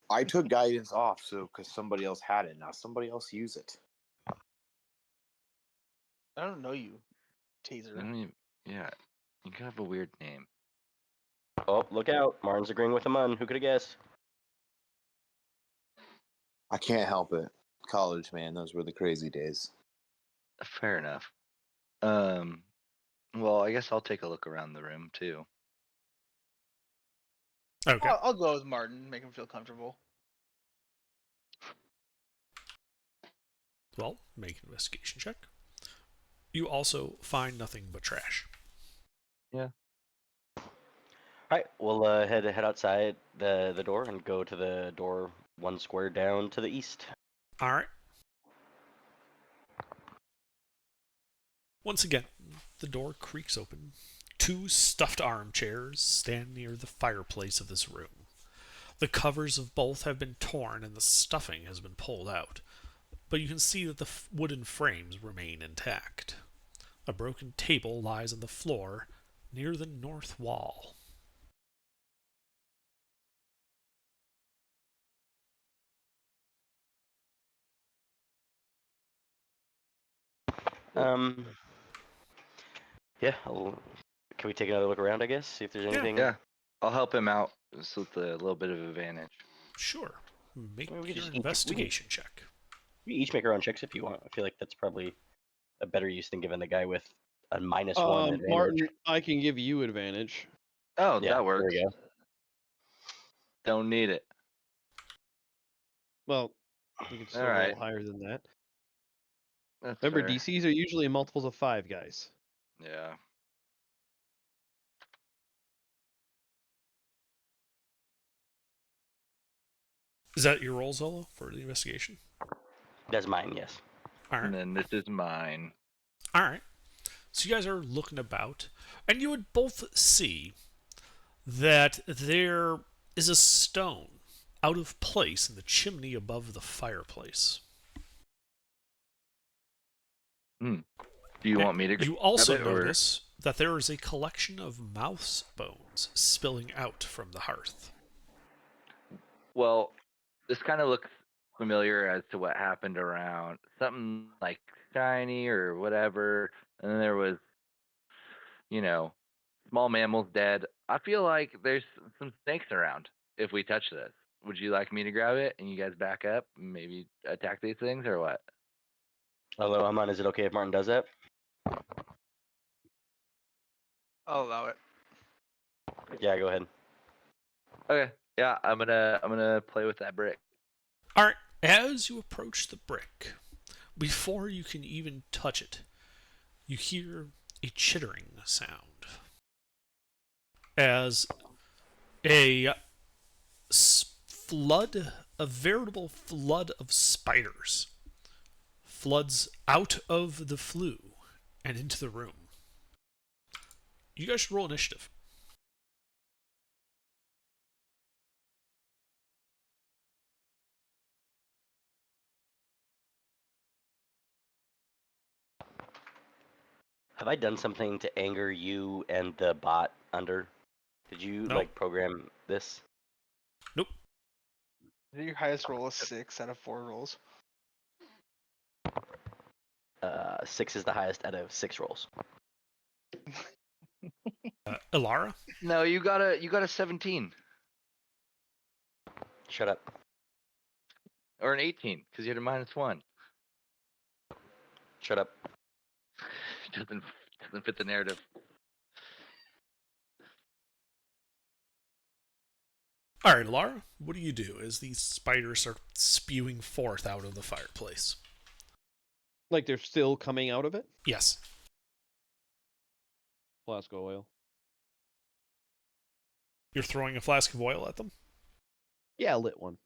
I took guidance off, so because somebody else had it. Now somebody else use it. I don't know you, Taser. Yeah, you have a weird name. Oh, look out. Martin's agreeing with Aman. Who could have guessed? I can't help it. College, man, those were the crazy days. Fair enough. Well, I guess I'll take a look around the room too. Okay. I'll go with Martin, make him feel comfortable. Well, make an investigation check. You also find nothing but trash. Yeah. All right, we'll head outside the door and go to the door one square down to the east. All right. Once again, the door creaks open. Two stuffed armchairs stand near the fireplace of this room. The covers of both have been torn and the stuffing has been pulled out, but you can see that the wooden frames remain intact. A broken table lies on the floor near the north wall. Um, yeah, can we take another look around? I guess see if there's anything. Yeah. I'll help him out just with a little bit of advantage. Sure. Make We could your just investigation check. we each make our own checks if you want. I feel like that's probably a better use than giving the guy with a -1 advantage. Martin, I can give you advantage. Oh, Yeah, that works. there we go. Don't need it. Well, you can still roll right. higher than that. That's Remember, fair. DCs are usually multiples of 5, guys. Yeah. Is that your roll, Zolo, for the investigation? That's mine. Yes. All right. And then this is mine. All right. So you guys are looking about, and you would both see that there is a stone out of place in the chimney above the fireplace. Do you want me to? You also grab it, or- notice that there is a collection of mouse bones spilling out from the hearth. Well, this kind of looks familiar as to what happened around something like shiny or whatever, and then there was, small mammals dead. I feel like there's some snakes around. If we touch this, would you like me to grab it and you guys back up and maybe attack these things or what? Hello, Aman. Is it okay if Martin does that? I'll allow it. Yeah, go ahead. Okay, yeah, I'm gonna play with that brick. All right. As you approach the brick, before you can even touch it, you hear a chittering sound as a a veritable flood of spiders floods out of the flue and into the room. You guys should roll initiative. Have I done something to anger you and the bot under? Did you No. program this? Nope. I think your highest roll is 6 out of 4 rolls. 6 is the highest out of 6 rolls. Ilara? No, you got a 17 Shut up. or an 18 because you had a -1. Shut up. doesn't fit the narrative. All right, Ilara, what do you do as these spiders start spewing forth out of the fireplace? Like they're still coming out of it? Yes. Flask of oil. You're throwing a flask of oil at them? Yeah, lit one.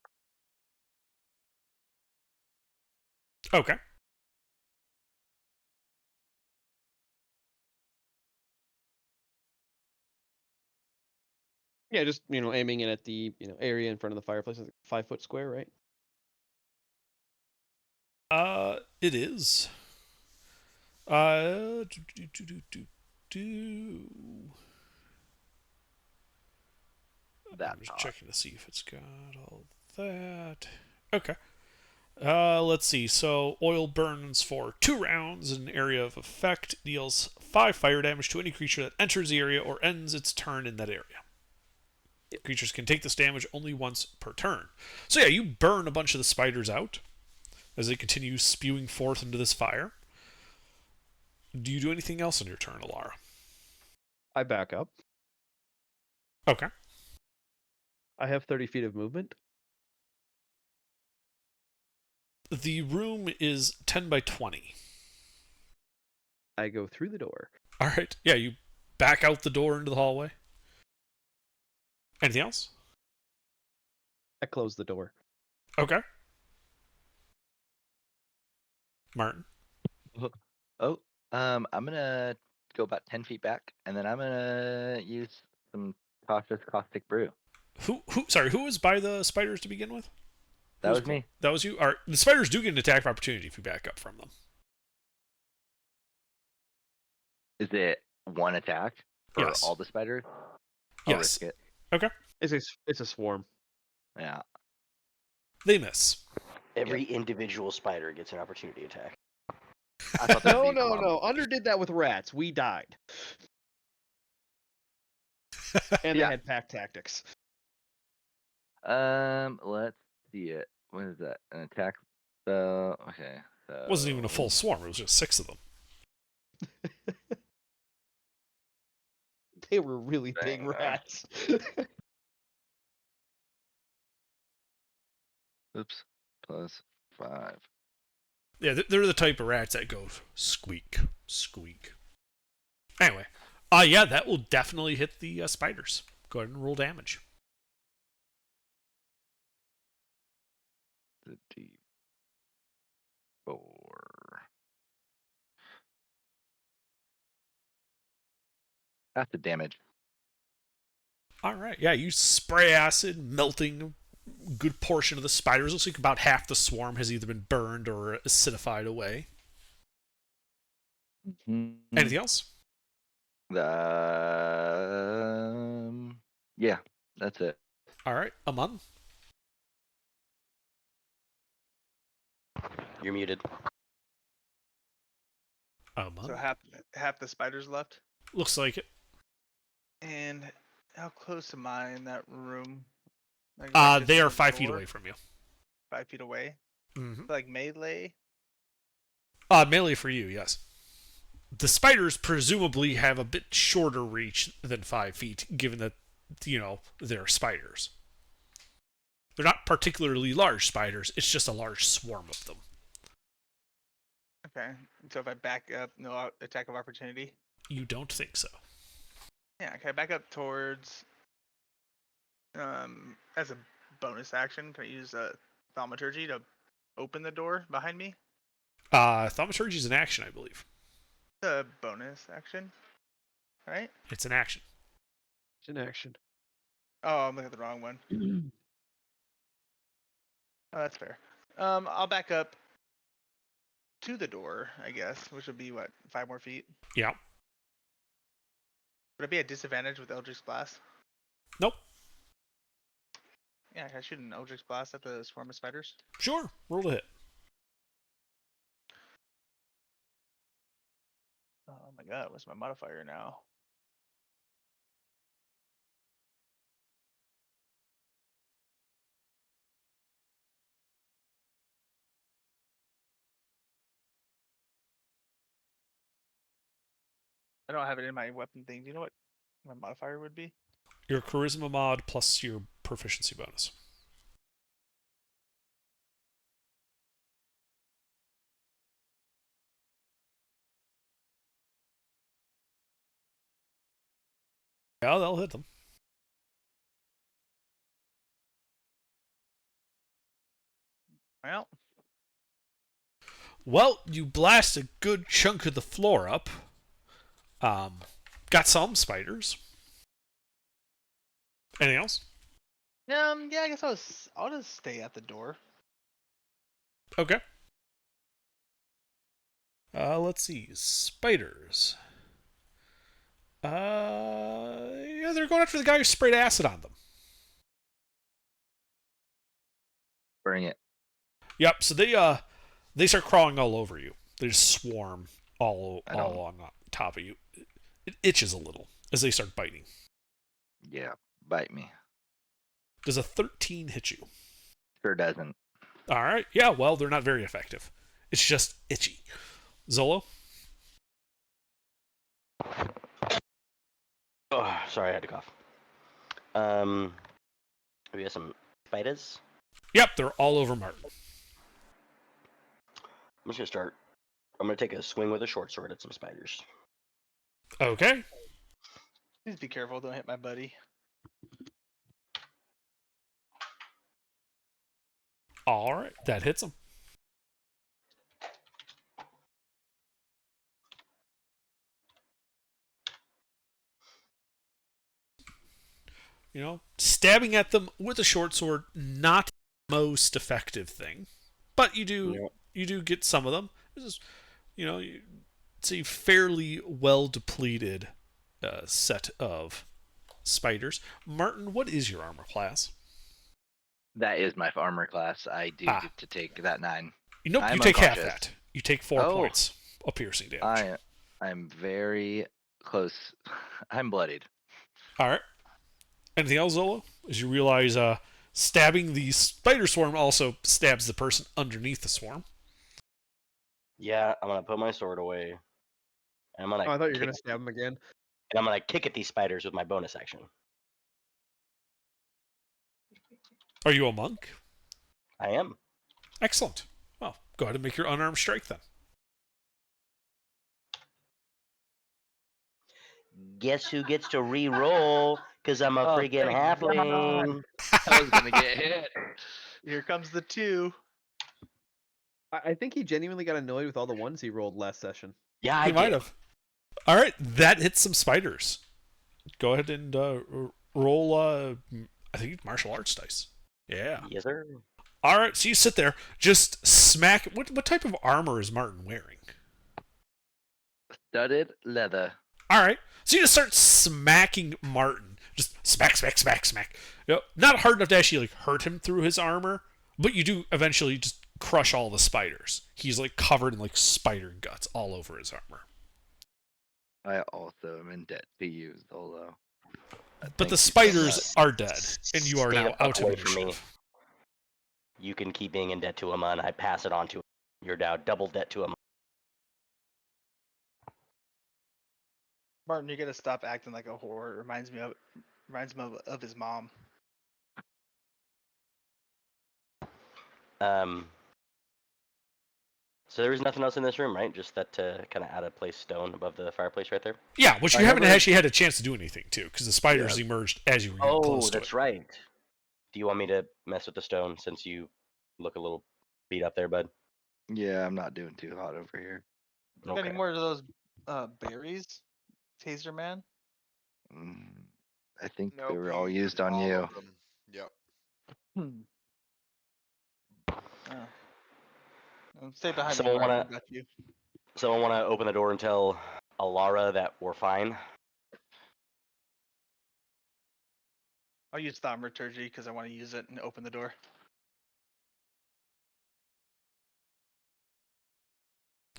Okay. Yeah, just aiming it at the area in front of the fireplace, 5-foot square, right? It is. Do. I'm just checking to see if it's got all that. Okay. Let's see. So, oil burns for 2 rounds in an area of effect, deals 5 fire damage to any creature that enters the area or ends its turn in that area. Creatures can take this damage only once per turn. So, yeah, you burn a bunch of the spiders out as they continue spewing forth into this fire. Do you do anything else on your turn, Alara? I back up. Okay. I have 30 feet of movement. The room is 10 by 20. I go through the door. All right. Yeah, you back out the door into the hallway. Anything else? I close the door. Okay. Martin. Oh, I'm gonna go about 10 feet back, and then I'm gonna use some cautious caustic brew. Who was by the spiders to begin with? That was me. That was you? All right. The spiders do get an attack of opportunity if you back up from them. Is it one attack for Yes. all the spiders? I'll Yes. risk it. Okay. It's a swarm. Yeah. They miss. Every individual spider gets an opportunity attack. I thought that'd No, be no, fun. no. Underdid that with rats. We died. And they Yeah. had pack tactics. Let's see it. What is that? An attack spell? Okay. So It wasn't even a full swarm. It was just 6 of them. They were really big Dang, man. rats. Oops. +5. Yeah, they're the type of rats that go squeak, squeak. Anyway, yeah, that will definitely hit the spiders. Go ahead and roll damage. The D4. That's the damage. All right, yeah, you spray acid, melting a good portion of the spiders. Looks like about half the swarm has either been burned or acidified away. Mm-hmm. Anything else? Yeah, that's it. All right, Aman. You're muted. Aman. So half the spiders left. Looks like it. And how close am I in that room? Like, They just are the 5 feet door? away from you. 5 feet away. Mm-hmm. Like melee. Melee for you, yes. The spiders presumably have a bit shorter reach than 5 feet, given that, they're spiders. They're not particularly large spiders, it's just a large swarm of them. Okay. So if I back up, no attack of opportunity. You don't think so. Yeah. Okay. Back up towards. As a bonus action, can I use thaumaturgy to open the door behind me? Thaumaturgy is an action, I believe. The bonus action, right? It's an action. It's an action. Oh, I'm looking at the wrong one. Oh, that's fair. I'll back up to the door, I guess, which would be what, 5 more feet? Yeah. Would it be a disadvantage with Eldritch Blast? Nope. Yeah, can I shoot an Eldritch Blast at the swarm of spiders? Sure. Roll to hit. Oh my god, what's my modifier now? I don't have it in my weapon thing. Do you know what my modifier would be? Your charisma mod plus your proficiency bonus. Yeah, that'll hit them. Well, you blast a good chunk of the floor up. Got some spiders. Anything else? Yeah, I guess I'll just stay at the door. Okay. Let's see. Spiders. Yeah, they're going after the guy who sprayed acid on them. Bring it. Yep. So they start crawling all over you. They just swarm all on top of you. It itches a little as they start biting. Yeah, bite me. Does a 13 hit you? Sure doesn't. All right. Yeah. Well, they're not very effective. It's just itchy. Zolo. Oh, sorry, I had to cough. We have some spiders. Yep, they're all over Martin. I'm just gonna start. I'm gonna take a swing with a short sword at some spiders. Okay. Please be careful. Don't hit my buddy. All right, that hits him. You know, stabbing at them with a short sword, not the most effective thing, but you do get some of them. This is, it's a fairly well depleted set of spiders. Martin, what is your armor class? That is my armor class. I do Ah. get to take that 9. Nope, I'm you take half unconscious. that. You take 4 Oh. points of piercing damage. I'm very close. I'm bloodied. All right. Anything else, Zolo? As you realize, stabbing the spider swarm also stabs the person underneath the swarm. Yeah, I'm gonna put my sword away. And I'm gonna. Oh, I thought you were gonna stab him again. And I'm gonna kick at these spiders with my bonus action. Are you a monk? I am. Excellent. Well, go ahead and make your unarmed strike then. Guess who gets to re-roll? Cause I'm a Oh, freaking thank halfling. I was gonna get hit. Here comes the 2. I think he genuinely got annoyed with all the ones he rolled last session. Yeah, I He might did. have. All right, that hits some spiders. Go ahead and roll. I think it's martial arts dice. Yeah. Yes, sir. All right, so you sit there, just smack. What type of armor is Martin wearing? Studded leather. All right, so you just start smacking Martin, just smack, smack, smack, smack. Not hard enough to actually like hurt him through his armor, but you do eventually just crush all the spiders. He's like covered in like spider guts all over his armor. I also am in debt to you, Zolo. But the Thank you so spiders much. are dead, and you are Stay now the fuck out of away from me. initiative. You can keep being in debt to him, and I pass it on to him. You're now double debt to him. Martin, you gotta stop acting like a whore. It reminds me of his mom. So there was nothing else in this room, right? Just that kind of out of place stone above the fireplace right there. Yeah, which you haven't actually had a chance to do anything to, because the spiders Yeah. emerged as you were getting close to that's it. right. Do you want me to mess with the stone since you look a little beat up there, bud? Yeah, I'm not doing too hot over here. Got any more of those berries, Taser Man? I think Nope, they were all used on all you. of them. Yep. Stay behind Someone me, Martin. wanna- I got you. Someone want to open the door and tell Alara that we're fine? I'll use thaumaturgy because I want to use it and open the door.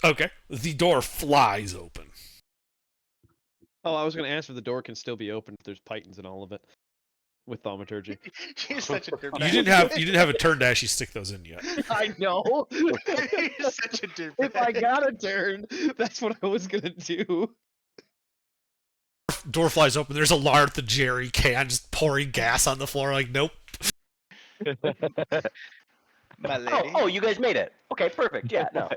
Okay, the door flies open. Oh, I was gonna ask if the door can still be open if there's pythons in all of it. With thaumaturgy. You're such a dirtbag. You didn't have a turn to actually stick those in yet. I know. You're such a dirtbag. If I got a turn, that's what I was gonna do. Door flies open. There's a lard the jerry can just pouring gas on the floor. Like, nope. My lady. Oh, you guys made it. Okay, perfect. Yeah, no.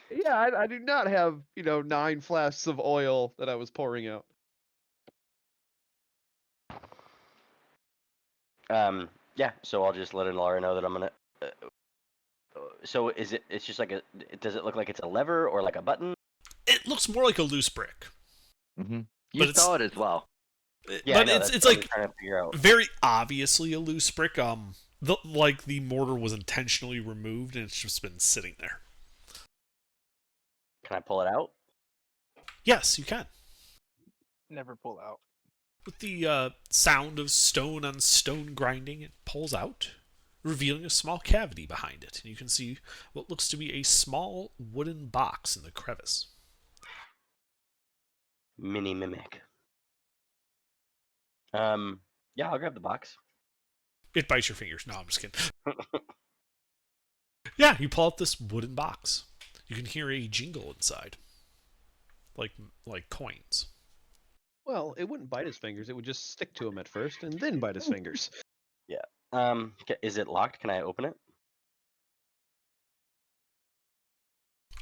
Yeah, I do not have 9 flasks of oil that I was pouring out. Yeah. So I'll just let Alara know that I'm gonna. So is it? It's just like a. Does it look like it's a lever or like a button? It looks more like a loose brick. Mm-hmm. But You saw it as well. Yeah, but no, it's that's what I'm like trying to figure out. very obviously a loose brick. The mortar was intentionally removed and it's just been sitting there. Can I pull it out? Yes, you can. Never pull out. With the sound of stone on stone grinding, it pulls out, revealing a small cavity behind it. And you can see what looks to be a small wooden box in the crevice. Mini mimic. Yeah, I'll grab the box. It bites your fingers. No, I'm just kidding. Yeah, you pull out this wooden box. You can hear a jingle inside. Like coins. Well, it wouldn't bite his fingers. It would just stick to him at first and then bite his fingers. Is it locked? Can I open it?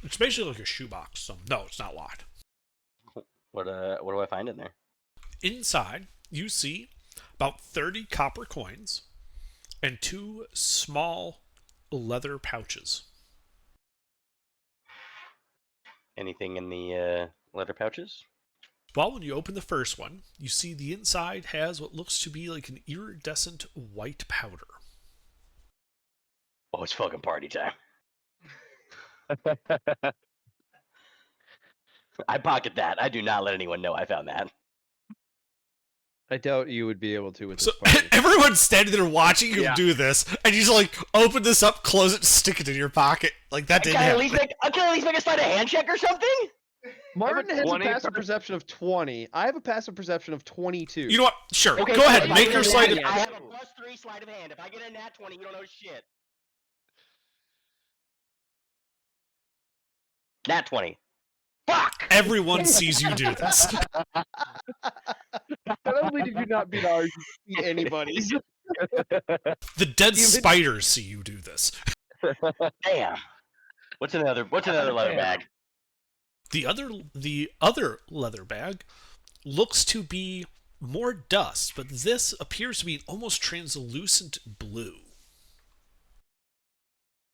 It's basically like a shoebox, so no, it's not locked. What do I find in there? Inside, you see about 30 copper coins and 2 small leather pouches. Anything in the leather pouches? Well, when you open the first one, you see the inside has what looks to be like an iridescent white powder. Oh, it's fucking party time. I pocket that. I do not let anyone know I found that. I doubt you would be able to with So this party. everyone's standing there watching you do this, and you just like open this up, close it, stick it in your pocket. Like that didn't happen. I can at least make a sleight of hand check or something. Martin has a 20 passive perception of 20. I have a passive perception of 22. You know what? Sure. Okay, Go ahead. if I Make get your a sleight of... nat- I have a +3 sleight of hand. If I get a nat 20, you don't know shit. Nat 20. Fuck! Everyone sees you do this. Not only did you not beat ours, you beat anybody's. The dead spiders see you do this. Damn. What's another leather bag? The other leather bag looks to be more dust, but this appears to be an almost translucent blue.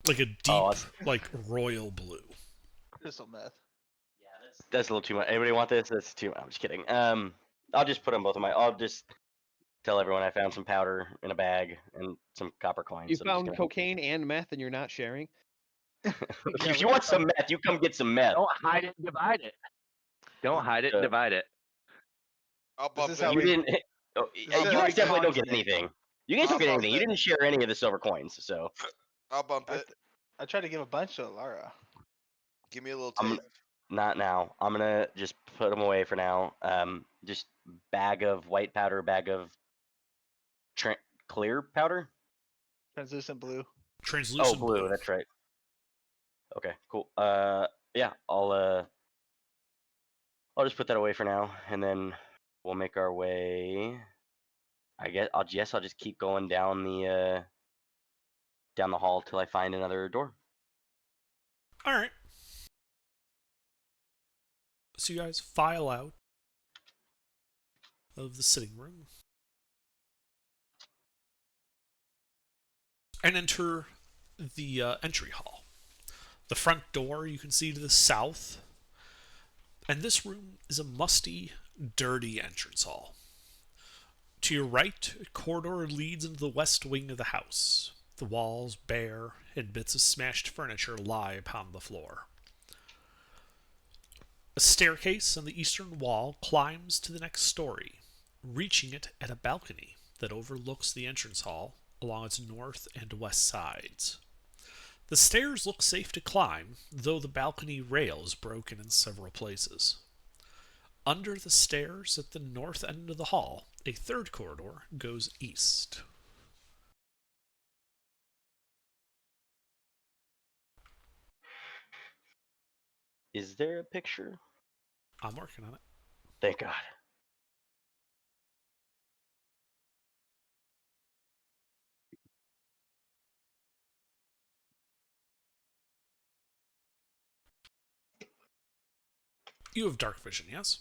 Like a deep, like royal blue. Crystal meth. That's a little too much. Anybody want this? That's too much. I'm just kidding. I'll just put them both in I'll just tell everyone I found some powder in a bag and some copper coins. You So I'm just found gonna- cocaine and meth and you're not sharing? If you want some meth, you come get some meth. Don't hide it, divide it. Don't hide it, divide it. I'll bump is it. how You we- didn't. You how guys we definitely don't get consummate. anything. You guys don't I'll get bump anything. You it. didn't share any of the silver coins, so I'll bump it. I tried to give a bunch to Lara. Give me a little I'm- tape. not now. I'm gonna just put them away for now. Just bag of white powder, bag of clear powder. Translucent blue. Translucent Blue. That's right. Okay, cool. Yeah, I'll just put that away for now, and then we'll make our way. I guess I'll just keep going down the hall till I find another door. All right. So you guys file out of the sitting room and enter the entry hall. The front door you can see to the south, and this room is a musty, dirty entrance hall. To your right, a corridor leads into the west wing of the house. The walls, bare, and bits of smashed furniture lie upon the floor. A staircase on the eastern wall climbs to the next story, reaching it at a balcony that overlooks the entrance hall along its north and west sides. The stairs look safe to climb, though the balcony rail is broken in several places. Under the stairs at the north end of the hall, a third corridor goes east. Is there a picture? I'm working on it. Thank God. You have dark vision, yes?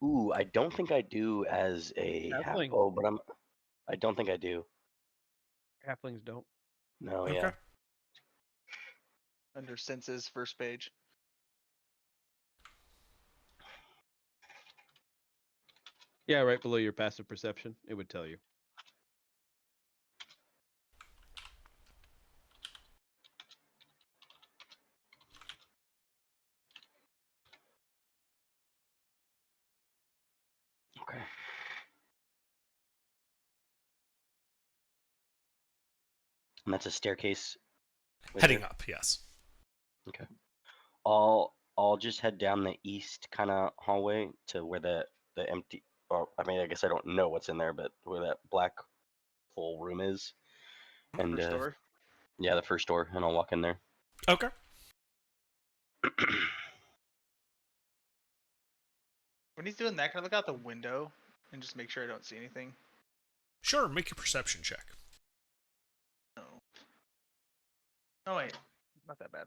Ooh, I don't think I do as a Halfling. but I don't think I do. Halflings don't. No, Okay. yeah. Under senses, first page. Yeah, right below your passive perception, it would tell you. Okay. And that's a staircase. right Heading there? up, yes. Okay. I'll just head down the east kind of hallway to where the empty. Or I mean, I guess I don't know what's in there, but where that black full room is. And First door. yeah, the first door, and I'll walk in there. Okay. When he's doing that, can I look out the window and just make sure I don't see anything? Sure, make a perception check. No. Oh wait, not that bad.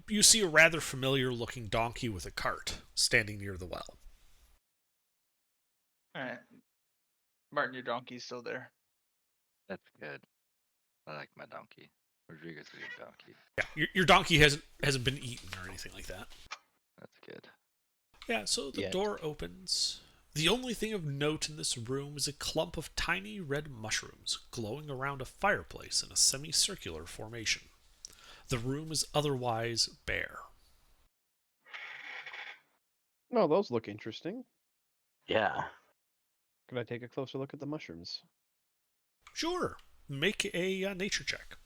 You see a rather familiar looking donkey with a cart standing near the well. All right, Martin, your donkey's still there. That's good. I like my donkey. Rodriguez is a good donkey. Yeah, your donkey hasn't been eaten or anything like that. That's good. Yeah, so the door opens. The only thing of note in this room is a clump of tiny red mushrooms glowing around a fireplace in a semicircular formation. The room is otherwise bare. No, those look interesting. Yeah. Could I take a closer look at the mushrooms? Sure, make a nature check.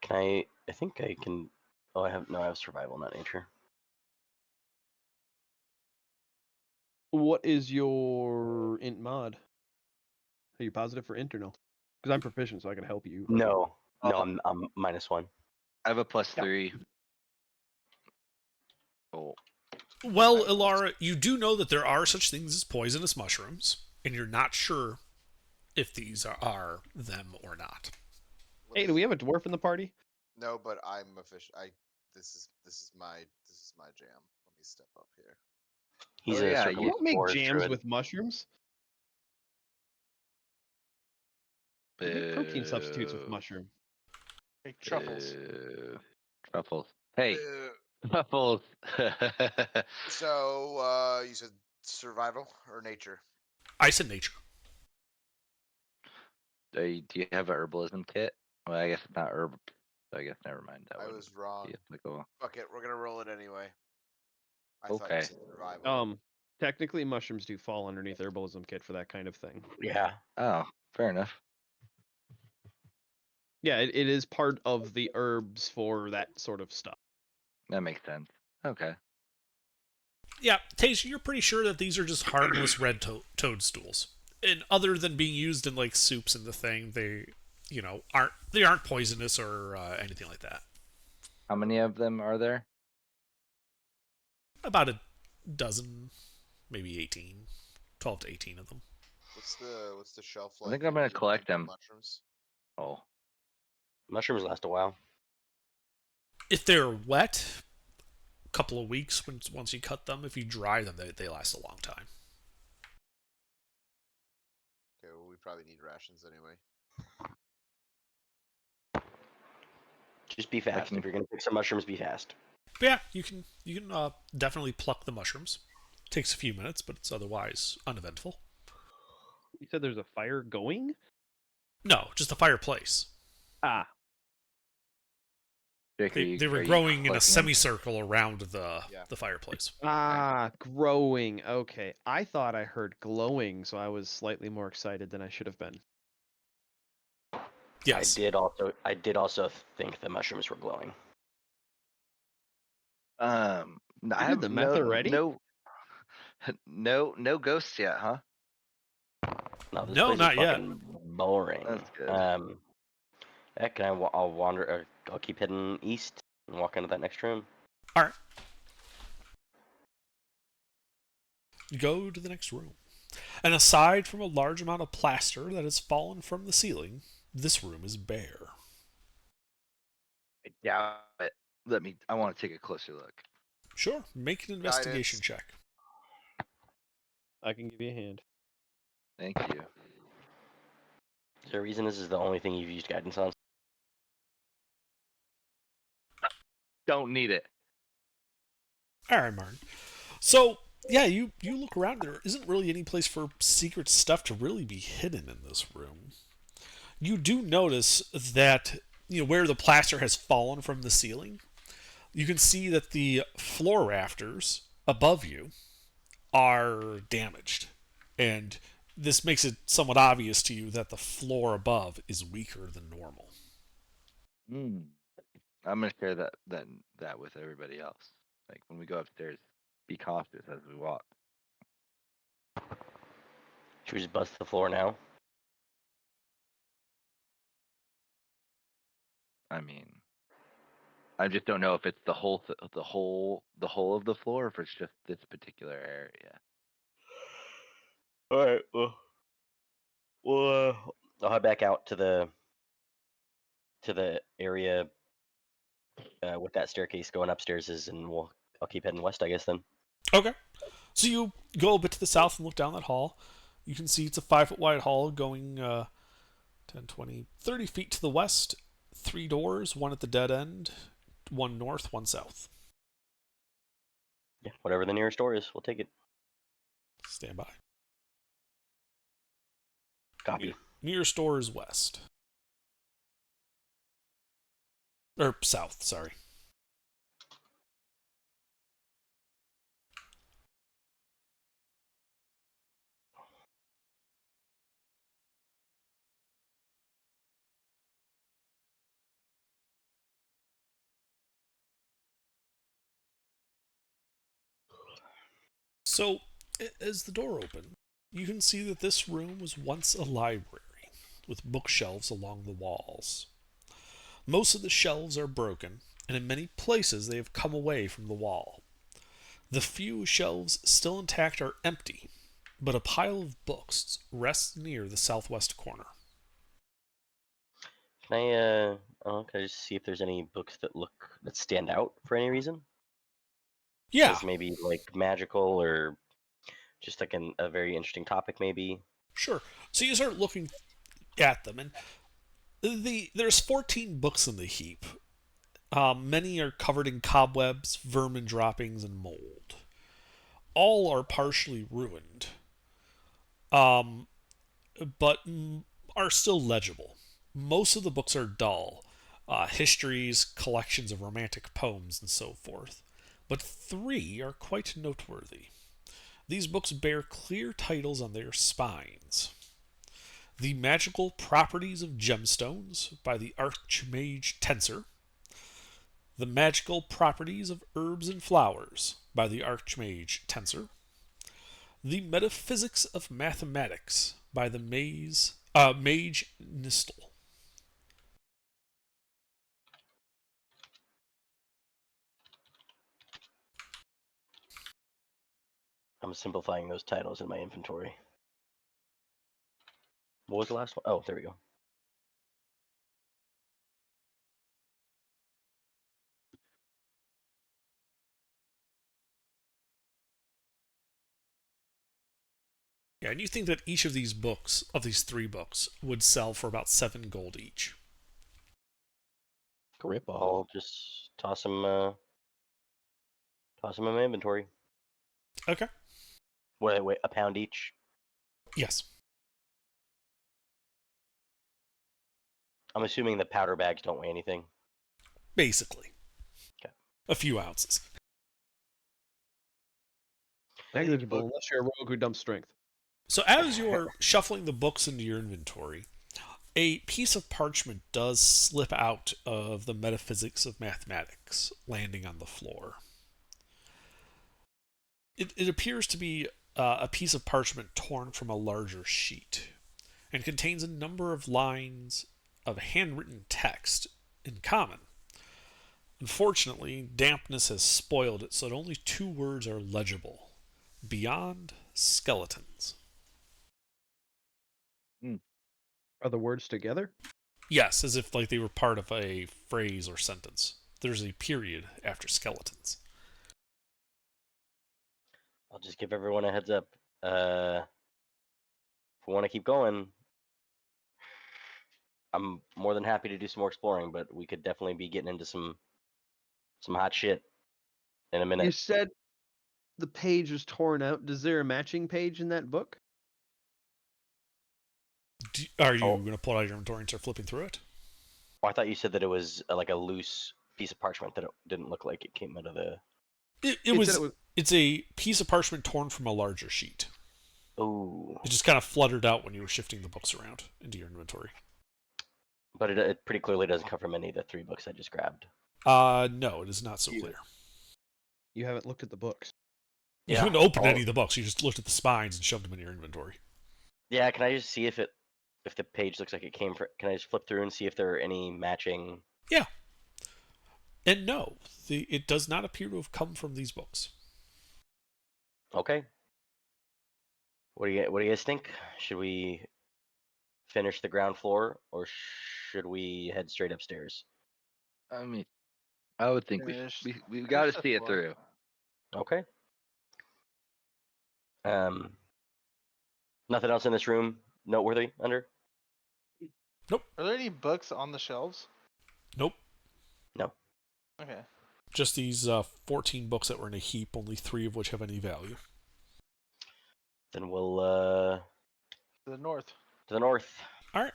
Can I? I think I can. Oh, I have survival, not nature. What is your int mod? Are you positive for int or no? Because I'm proficient, so I can help you. No, no, Oh. I'm -1. I have a Yeah. +3. Oh. Well, Ilara, you do know that there are such things as poisonous mushrooms, and you're not sure if these are them or not. Hey, do we have a dwarf in the party? No, but I'm official. This is my jam. Let me step up here. He's Oh, a yeah, circle You of don't make forest jams druid. with mushrooms. I make protein substitutes with Boo. mushroom. Like truffles. Truffles. Hey, Uh, truffles. so you said survival or nature? I said nature. Do you have a herbalism kit? Well, I guess it's not herb. So I guess never mind. That I wouldn't was wrong. be applicable. Fuck it, we're gonna roll it anyway. I thought Okay. you said survival. Technically, mushrooms do fall underneath herbalism kit for that kind of thing. Yeah. Oh, fair enough. Yeah, it is part of the herbs for that sort of stuff. That makes sense. Okay. Yeah, Taste, you're pretty sure that these are just harmless red toadstools. And other than being used in like soups and the thing, aren't poisonous or anything like that. How many of them are there? About a dozen, maybe 18, 12 to 18 of them. What's the shelf I life? think I'm gonna of collect them. Mushrooms. Oh, Mushrooms last a while. If they're wet, a couple of weeks once you cut them. If you dry them, they last a long time. Okay, well, we probably need rations anyway. Just be fast. If you're gonna pick some mushrooms, be fast. But yeah, you can definitely pluck the mushrooms. Takes a few minutes, but it's otherwise uneventful. You said there's a fire going? No, just a fireplace. Ah, Jake, They were are you growing in a collecting them? semicircle around the Yeah. fireplace. growing. Okay, I thought I heard glowing, so I was slightly more excited than I should have been. Yes. I did also think the mushrooms were glowing. I You have did the meth already? no ghosts yet, huh? No, this No, place not is yet. fucking boring. That's good. Heck, I'll wander. I'll keep heading east and walk into that next room. All right. Go to the next room. And aside from a large amount of plaster that has fallen from the ceiling, this room is bare. I doubt it. I want to take a closer look. Sure, make an investigation check. I can give you a hand. Thank you. Is there a reason this is the only thing you've used guidance on? Don't need it. All right, Martin. So, yeah, you look around. There isn't really any place for secret stuff to really be hidden in this room. You do notice that, where the plaster has fallen from the ceiling, you can see that the floor rafters above you are damaged. And this makes it somewhat obvious to you that the floor above is weaker than normal. I'm gonna share that with everybody else. Like when we go upstairs, be cautious as we walk. Should we just bust the floor now? I mean, I just don't know if it's the whole of the floor, or if it's just this particular area. All right. Well, I'll head back out to the area with that staircase going upstairs and I'll keep heading west, I guess then. Okay. So you go a bit to the south and look down that hall. You can see it's a 5-foot wide hall going 10, 20, 30 feet to the west. 3 doors, one at the dead end, one north, one south. Yeah, whatever the nearest door is, we'll take it. Stand by. Copy. Nearest door is west. Or south, sorry. So, as the door opens, you can see that this room was once a library, with bookshelves along the walls. Most of the shelves are broken, and in many places they have come away from the wall. The few shelves still intact are empty, but a pile of books rests near the southwest corner. Can I just see if there's any books that stand out for any reason? Yeah, As maybe like magical or just like a very interesting topic, maybe. sure. So you start looking at them, and there's 14 books in the heap. Many are covered in cobwebs, vermin droppings, and mold. All are partially ruined, um, but are still legible. Most of the books are dull, histories, collections of romantic poems, and so forth. But 3 are quite noteworthy. These books bear clear titles on their spines. The Magical Properties of Gemstones by the Archmage Tensor. The Magical Properties of Herbs and Flowers by the Archmage Tensor. The Metaphysics of Mathematics by the Mage Nistel. I'm simplifying those titles in my inventory. What was the last one? Oh, there we go. Yeah, and you think that each of these books, of these 3 books, would sell for about 7 gold each. Rip off. I'll just toss them in my inventory. Okay. Wait, a pound each. Yes. I'm assuming the powder bags don't weigh anything. Basically. Okay. A few ounces. Negligible unless you're a rogue who dumps strength. So as you're shuffling the books into your inventory, a piece of parchment does slip out of the Metaphysics of Mathematics, landing on the floor. It appears to be a piece of parchment torn from a larger sheet, and contains a number of lines of handwritten text in common. Unfortunately, dampness has spoiled it so that only 2 words are legible: beyond skeletons. Are the words together? Yes, as if like they were part of a phrase or sentence. There's a period after skeletons. I'll just give everyone a heads up. If we want to keep going, I'm more than happy to do some more exploring, but we could definitely be getting into some hot shit in a You minute. said the page was torn out. Is there a matching page in that book? Are you going to pull out your inventory and start flipping through it? Oh, I thought you said that it was like a loose piece of parchment that it didn't look like it came out of the. It's a piece of parchment torn from a larger sheet. Oh. It just kind of fluttered out when you were shifting the books around into your inventory. But it pretty clearly doesn't come from any of the 3 books I just grabbed. No, it is not so clear. You haven't looked at the books. You haven't opened any of the books. You just looked at the spines and shoved them in your inventory. Yeah, can I just see if the page looks like it came from? Can I just flip through and see if there are any matching? Yeah. And no, it does not appear to have come from these books. Okay. What do you guys think? Should we finish the ground floor, or should we head straight upstairs? I mean, I would think Finish- we've got to finish the see it floor. through. Okay. Nothing else in this room noteworthy under? Are there any books on the shelves? Nope. No. Okay. Just these 14 books that were in a heap, only 3 of which have any value. Then we'll To the north. to the north. All right.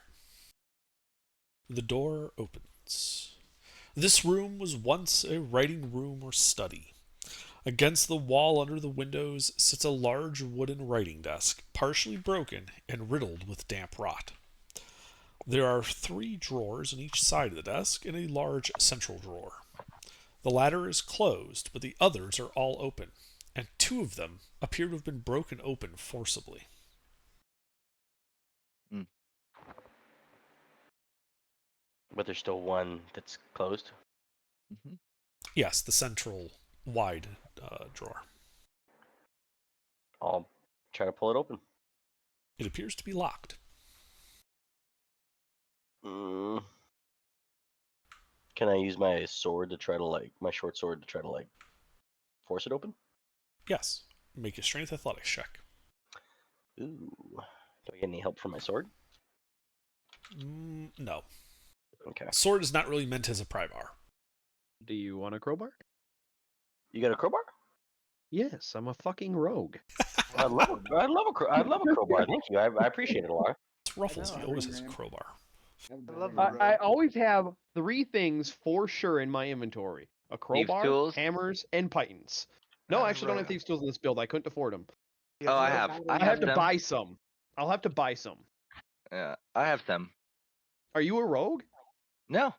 The door opens. This room was once a writing room or study. Against the wall under the windows sits a large wooden writing desk, partially broken and riddled with damp rot. There are 3 drawers in each side of the desk and a large central drawer. The latter is closed, but the others are all open, and 2 of them appear to have been broken open forcibly. But there's still one that's closed. Mm-hmm. Yes, the central wide drawer. I'll try to pull it open. It appears to be locked. Can I use my sword to try to my short sword to try to force it open? Yes. Make a strength athletics check. Ooh. Do I get any help from my sword? No. Okay. Sword is not really meant as a pry bar. Do you want a crowbar? You got a crowbar? Yes, I'm a fucking rogue. I love a crowbar. Thank you. I appreciate it, Laura. It's Ruffles. I know, He always has a man. crowbar. I love the I rogue. always have 3 things for sure in my inventory: a crowbar, tools? hammers, and pythons. No, I actually don't have Rogue. thieves' tools in this build. I couldn't afford them. You Oh, I rogue? have. I I have have to them. buy some. I'll have to buy some. Yeah, I have them. Are you a rogue? No,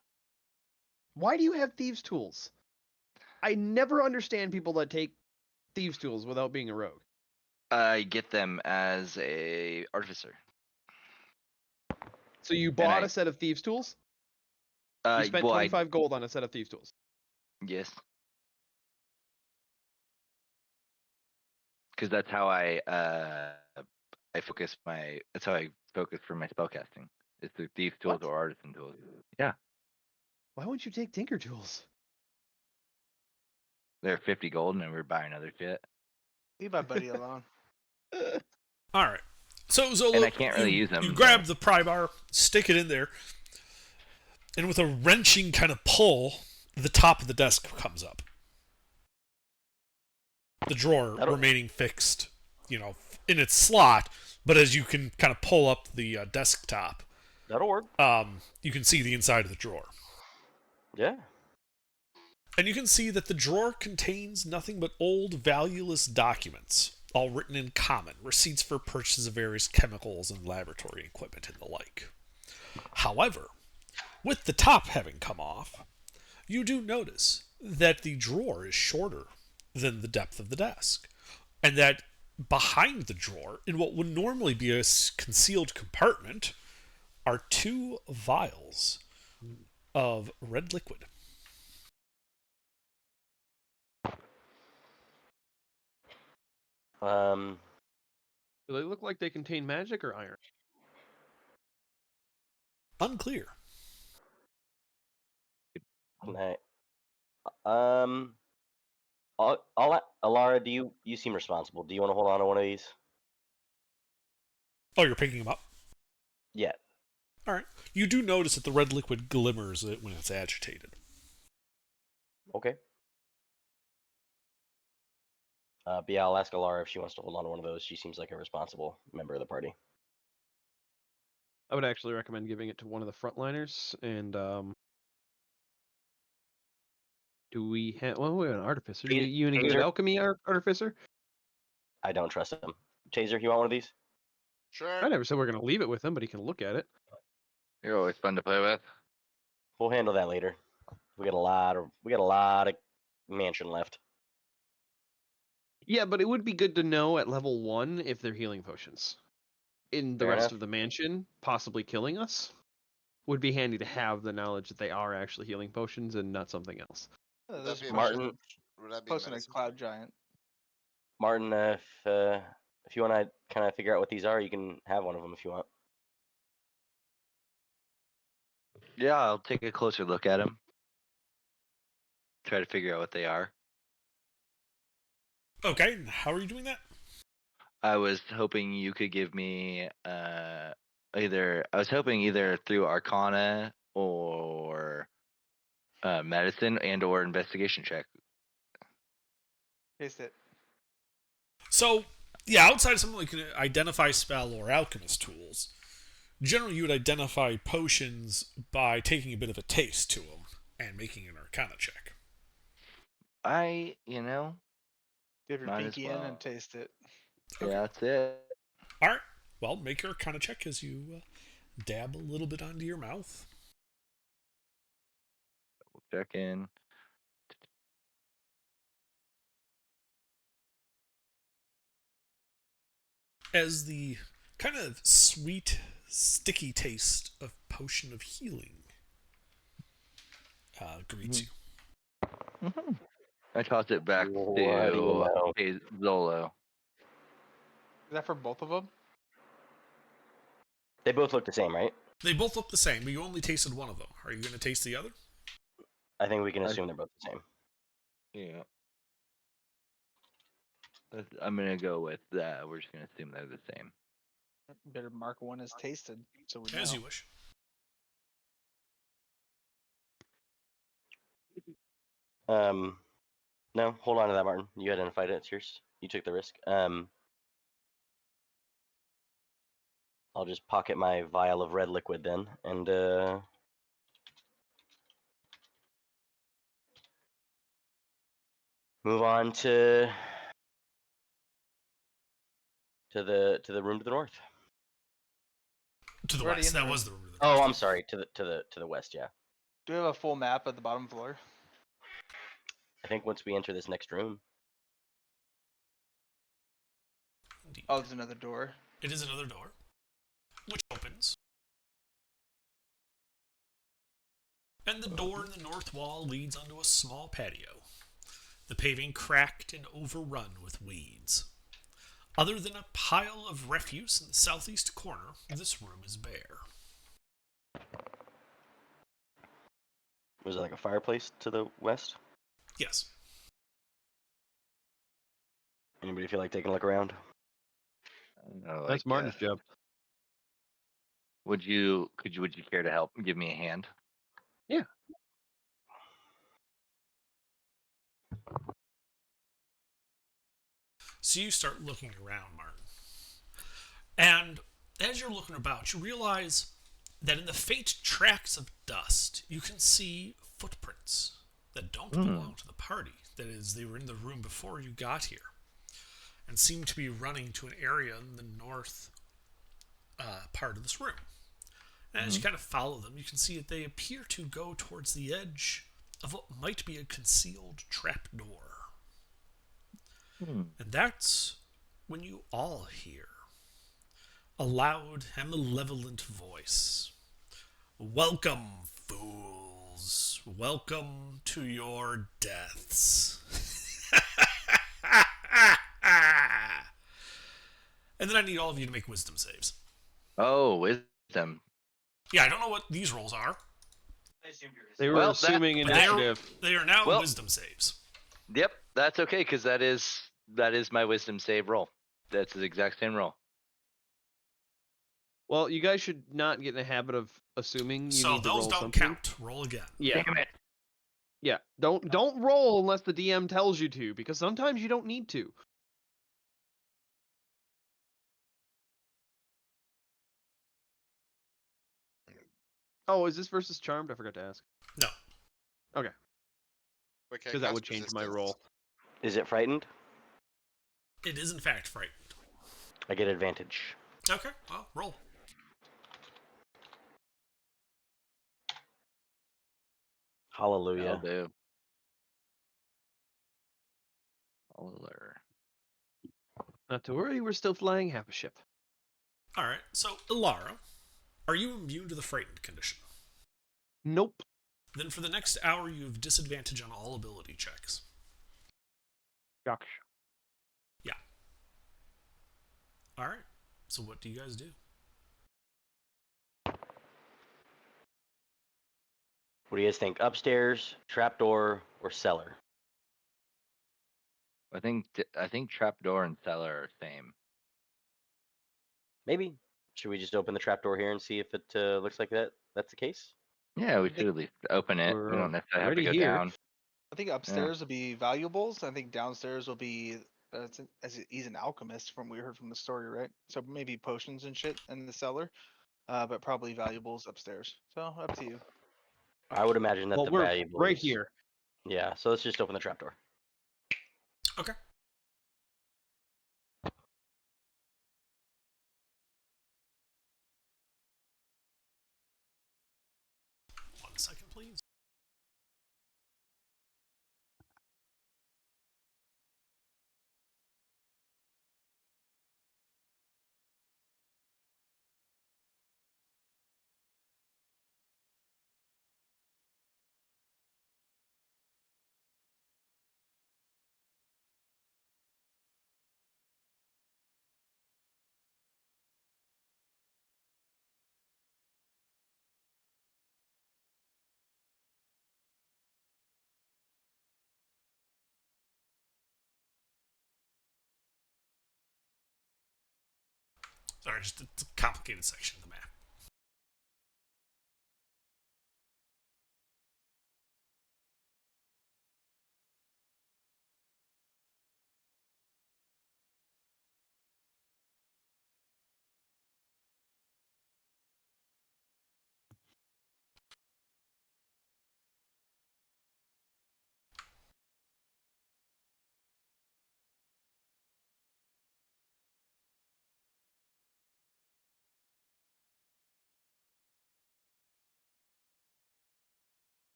Why do you have thieves' tools? I never understand people that take thieves' tools without being a rogue. I get them as a artificer. So you bought a set of thieves' tools? You spent well, 25 gold on a set of thieves' tools. yes, because that's how I focus my. That's how I focus for my spellcasting. It's through thieves' tools What? or artisan tools. Yeah, Why wouldn't you take tinker tools? they're 50 gold, and we're buying other shit. Leave my buddy alone. All right. So And I can't really use them. You grab the pry bar, stick it in there, and with a wrenching kind of pull, the top of the desk comes up. The drawer remaining fixed, in its slot, but as you can kind of pull up the desktop, That'll work. you can see the inside of the drawer. Yeah. And you can see that the drawer contains nothing but old, valueless documents, all written in common, receipts for purchases of various chemicals and laboratory equipment and the like. However, with the top having come off, you do notice that the drawer is shorter than the depth of the desk, and that behind the drawer, in what would normally be a concealed compartment, are 2 vials of red liquid. Do they look like they contain magic or iron? Unclear. Alara, you seem responsible. Do you want to hold on to one of these? Oh, you're picking them up? Yeah. All right. You do notice that the red liquid glimmers when it's agitated. Okay. But yeah, I'll ask Alara if she wants to hold on to one of those. She seems like a responsible member of the party. I would actually recommend giving it to one of the frontliners. And do we have? Well, we have an artificer. You any good Taser? alchemy artificer? I don't trust him. Taser, you want one of these? Sure. I never said we're gonna leave it with him, but he can look at it. You're always fun to play with. We'll handle that later. We got a lot of mansion left. Yeah, but it would be good to know at level 1 if they're healing potions. In the Fair rest enough. of the mansion, possibly killing us. would be handy to have the knowledge that they are actually healing potions and not something else. Would This that be a Martin- medicine? Would that be a Posting a medicine cloud check? giant. Martin, if you want to kind of figure out what these are, you can have one of them if you want. Yeah, I'll take a closer look at them. Try to figure out what they are. Okay, how are you doing that? I was hoping you could give me either through Arcana or medicine and or investigation check. Taste it. So, yeah, outside of something like an identify spell or alchemist tools, generally you would identify potions by taking a bit of a taste to them and making an Arcana check. You know, Dip your Might as pinky in well. and taste it. Okay. Yeah, that's it. All right. Well, make your Arcana check as you dab a little bit onto your mouth. Check in. As the kind of sweet, sticky taste of potion of healing greets you. Mm-hmm. I tossed it back What do you to know? Zolo. Is that for both of them? They both look the same, right? They both look the same, but you only tasted one of them. Are you going to taste the other? I think we can assume they're both the same. Yeah. I'm gonna go with that. We're just gonna assume they're the same. Better mark one as tasted, so we As know. you wish. No, hold on to that, Martin. You identified it. It's yours. You took the risk. I'll just pocket my vial of red liquid then, and move on to the room to the north. To the We're already west. in the That room. was the room. Oh, I'm sorry. To the west. Yeah. Do we have a full map at the bottom floor? I think once we enter this next room, Indeed. Oh, there's another door. It is another door, which opens. And the door in the north wall leads onto a small patio, the paving cracked and overrun with weeds. Other than a pile of refuse in the southeast corner, this room is bare. was there like a fireplace to the west? Yes. Anybody feel like taking a look around? That's Martin's job. Would you care to help give me a hand? Yeah. So you start looking around, Martin. And as you're looking about, you realize that in the faint tracks of dust, you can see footprints that don't belong to the party. That is, they were in the room before you got here and seem to be running to an area in the north part of this room. And as you kind of follow them, you can see that they appear to go towards the edge of what might be a concealed trapdoor. And that's when you all hear a loud and malevolent voice. Welcome, fools. Welcome to your deaths. And then I need all of you to make wisdom saves. Oh, wisdom. Yeah, I don't know what these rolls are. They were Well, assuming But they are, initiative. they are now Well- wisdom saves. Yep, that's okay because that is my wisdom save roll. That's the exact same roll. Well, you guys should not get in the habit of assuming you So need to those roll don't something. count. Roll again. Yeah. Damn it. Yeah. Don't roll unless the DM tells you to, because sometimes you don't need to. Oh, is this versus charmed? I forgot to ask. No. Okay. Wait, can I Because that would cast change my resistance? roll. Is it frightened? It is in fact frightened. I get advantage. Okay, well, roll. Hallelujah. I'll do. Roller. Not to worry, we're still flying half a ship. Alright, so Ilara, are you immune to the frightened condition? Nope. Then for the next hour, you have disadvantage on all ability checks. Yuck. Yeah. All right. So what do you guys do? What do you guys think? Upstairs, trapdoor, or cellar? I think trapdoor and cellar are same. Maybe. Should we just open the trapdoor here and see if it looks like that's the case? Yeah, we I should think at least open it. We We're don't necessarily have to already go here. down. I think upstairs will be valuables. I think downstairs will be he's an alchemist from what we heard from the story, right? So maybe potions and shit in the cellar, but probably valuables upstairs. So up to you. I would imagine that Well, the we're valuables. right here. Yeah, so let's just open the trapdoor. Okay. One second, please. Sorry, just it's a complicated section of the map.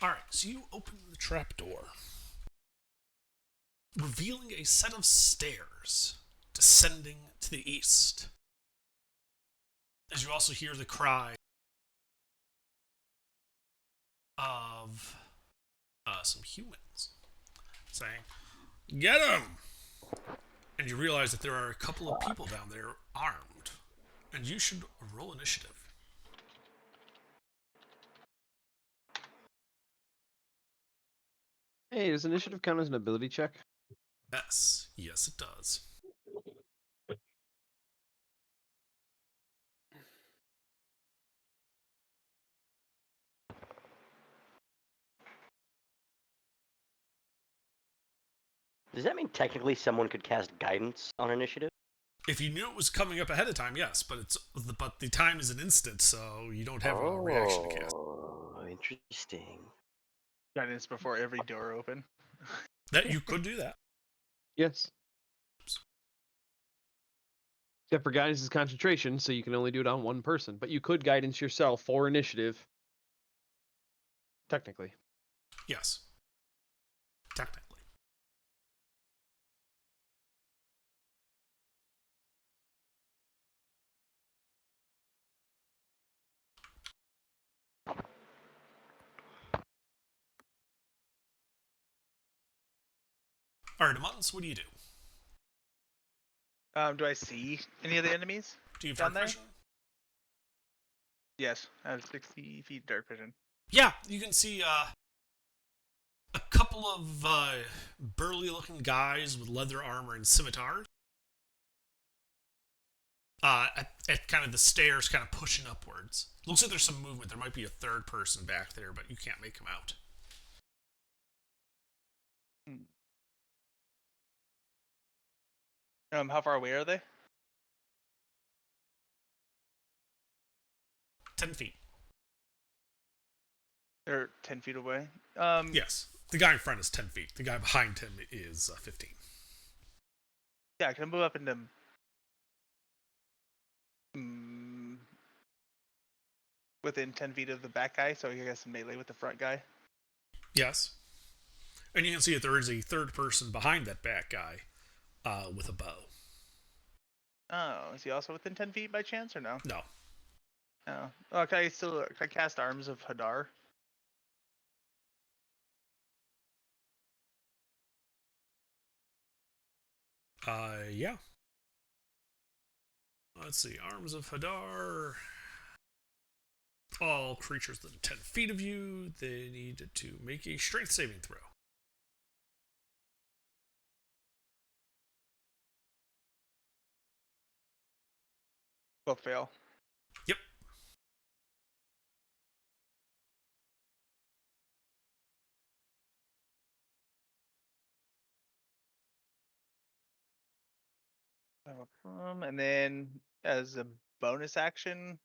All right, so you open the trapdoor, revealing a set of stairs descending to the east. As you also hear the cry of some humans saying, "Get him!" And you realize that there are a couple of people down there armed, and you should roll initiative. Hey, does initiative count as an ability check? Yes, it does. Does that mean technically someone could cast guidance on initiative? If you knew it was coming up ahead of time, yes, but the time is an instant, so you don't have a reaction to cast. Oh, interesting. Guidance before every door open. That you could do that. Yes. Except for guidance is concentration, so you can only do it on one person. But you could guidance yourself for initiative. Technically. Yes. Technically. All right, Amuttons, what do you do? Do I see any of the enemies Do you have down dark there? vision? Yes, I have 60 feet dark vision. Yeah, you can see a couple of burly-looking guys with leather armor and scimitars. At kind of the stairs, kind of pushing upwards. Looks like there's some movement. There might be a third person back there, but you can't make him out. How far away are they? 10 feet. They're 10 feet away. Yes. The guy in front is 10 feet. The guy behind him is 15. Yeah, can I move up into within 10 feet of the back guy, so I guess melee with the front guy? Yes. And you can see that there is a third person behind that bat guy with a bow. Oh, is he also within 10 feet by chance or no? No. No. Oh, can I cast Arms of Hadar? Yeah. Let's see. Arms of Hadar. All creatures within 10 feet of you, they need to make a strength saving throw. Both fail. Yep. And then as a bonus action,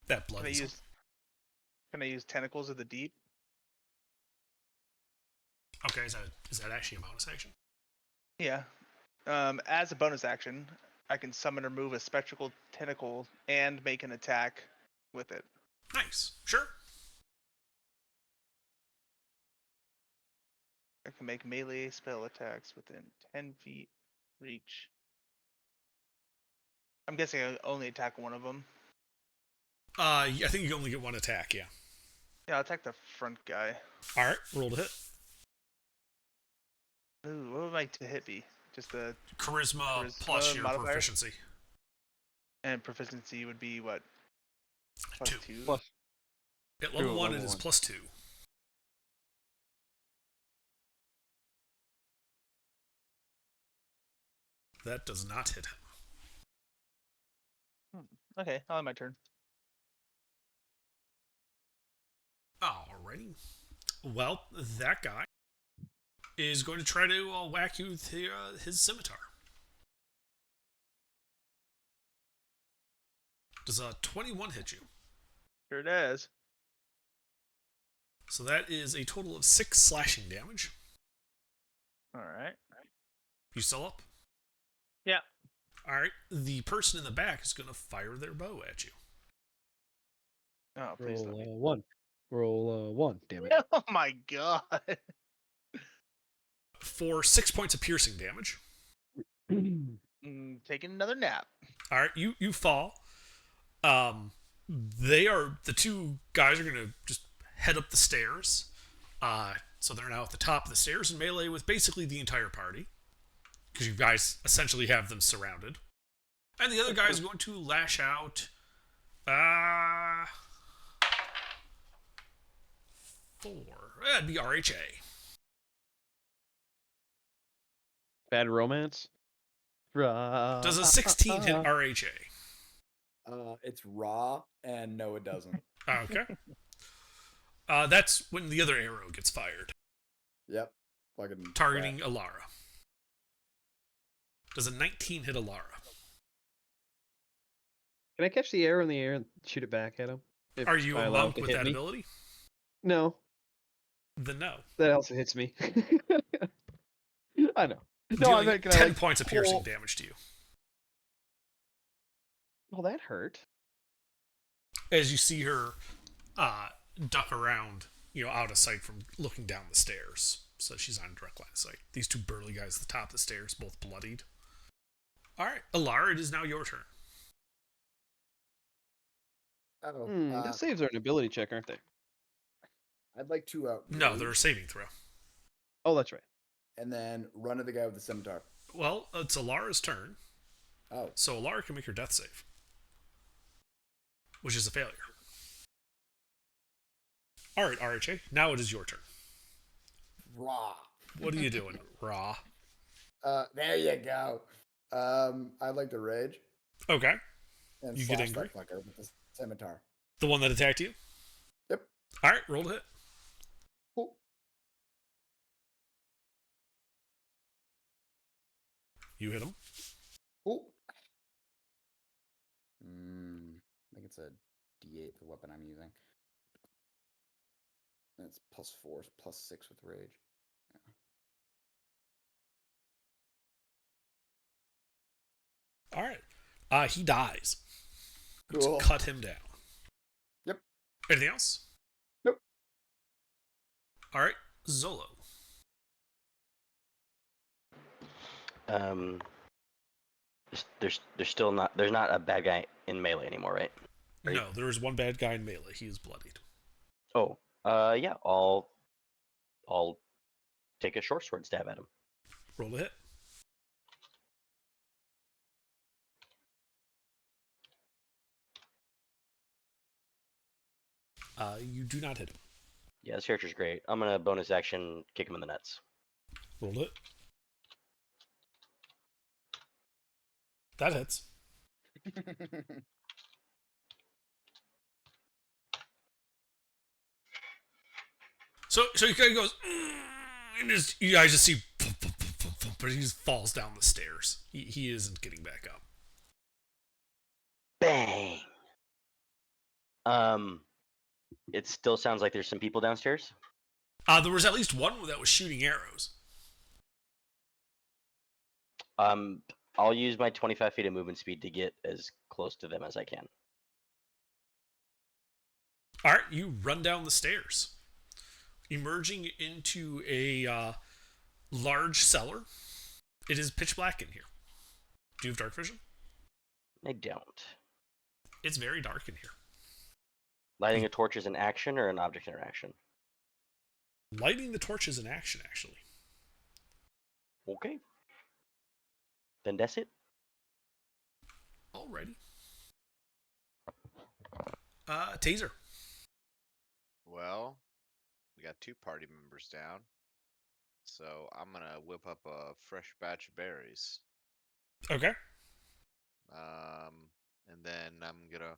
That blood can I is. use Tentacles of the Deep? Okay, is that actually a bonus action? Yeah. As a bonus action, I can summon or move a spectral tentacle and make an attack with it. Nice. Sure. I can make melee spell attacks within 10 feet reach. I'm guessing I only attack one of them. I think you only get one attack, yeah. Yeah, I'll attack the front guy. Alright, roll to hit. Ooh, what would my to hit be? Just the Charisma plus your modifier? proficiency. And proficiency would be what? Plus 2? Plus At level 1, it level is one. plus 2. That does not hit him. Okay, I'll have my turn. Alrighty. Well, that guy is going to try to whack you with his scimitar. Does a 21 hit you? Sure does. So that is a total of 6 slashing damage. Alright. You still up? Yeah. Alright. The person in the back is going to fire their bow at you. Oh, please let me. Roll 1. Roll 1. Damn it. Oh my god. For 6 points of piercing damage. Taking another nap. Alright, you fall. The two guys are going to just head up the stairs. So they're now at the top of the stairs in melee with basically the entire party. Because you guys essentially have them surrounded. And the other guy is going to lash out. 4. That'd be RHA. Bad romance. Does a 16 hit RHA? It's raw, and no, it doesn't. Okay. That's when the other arrow gets fired. Yep. Fucking Targeting Alara. Does a 19 hit Alara? Can I catch the arrow in the air and shoot it back at him? If Are you I a allow monk it to with hit that me? ability? No. Then no. That also hits me. I know. No, Dealing I meant, can 10 I, like, points of pull... piercing damage to you. Well, that hurt. As you see her duck around, out of sight from looking down the stairs. So she's on direct line of sight. These two burly guys at the top of the stairs, both bloodied. Alright, Alara, it is now your turn. Oh, Death saves are an ability check, aren't they? I'd like to No, rage they're a saving throw. Oh, that's right. and then run at the guy with the scimitar. Well, it's Alara's turn. Oh, So Alara can make her death save. Which is a failure. Alright, RHA, now it is your turn. raw. What are you doing, Raw? There you go. I'd like to rage Okay. and You get slash angry? that fucker with the scimitar. The one that attacked you? Yep. Alright, roll to hit. Cool. You hit him. Cool. I think it's a D8 for the weapon I'm using. And it's +4, +6 with rage. Alright. He dies. Cool. Let's cut him down. Yep. Anything else? Nope. Alright. Zolo. Um, there's still not there's not a bad guy in melee anymore, right? No, there is one bad guy in melee. He is bloodied. Oh, yeah. I'll take a short sword stab at him. Roll a hit. You do not hit him. Yeah, this character's great. I'm gonna bonus action kick him in the nuts. Roll it. That hits. So he kind of goes, and just, you guys just see, but he just falls down the stairs. He isn't getting back up. Bang. It still sounds like there's some people downstairs. There was at least one that was shooting arrows. I'll use my 25 feet of movement speed to get as close to them as I can. All right, you run down the stairs, emerging into a large cellar. It is pitch black in here. Do you have dark vision? I don't. It's very dark in here. Lighting a torch is an action or an object interaction? Lighting the torch is an action, actually. Okay. Then that's it. Alrighty. Taser. Well, we got 2 party members down. So I'm gonna whip up a fresh batch of berries. Okay. And then I'm gonna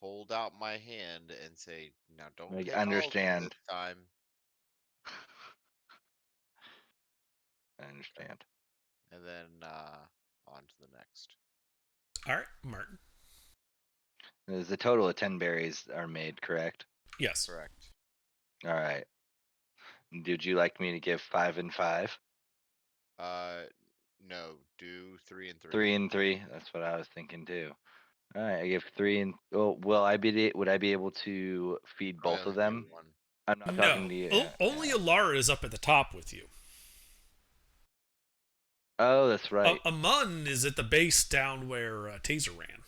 hold out my hand and say, "Now don't I take all of them understand. this time." I understand. And then on to the next. All right, Martin. There's a total of 10 berries are made, correct? Yes. Correct. All right. Did you like me to give 5 and 5? No, do 3 and 3. 3 and 3. That's what I was thinking too. All right, I give 3 and. Oh, will would I be able to feed Probably both of only them? do 1. I'm not No. talking to you. Only Alara is up at the top with you. Oh, that's right. Amun is at the base down where Taser ran.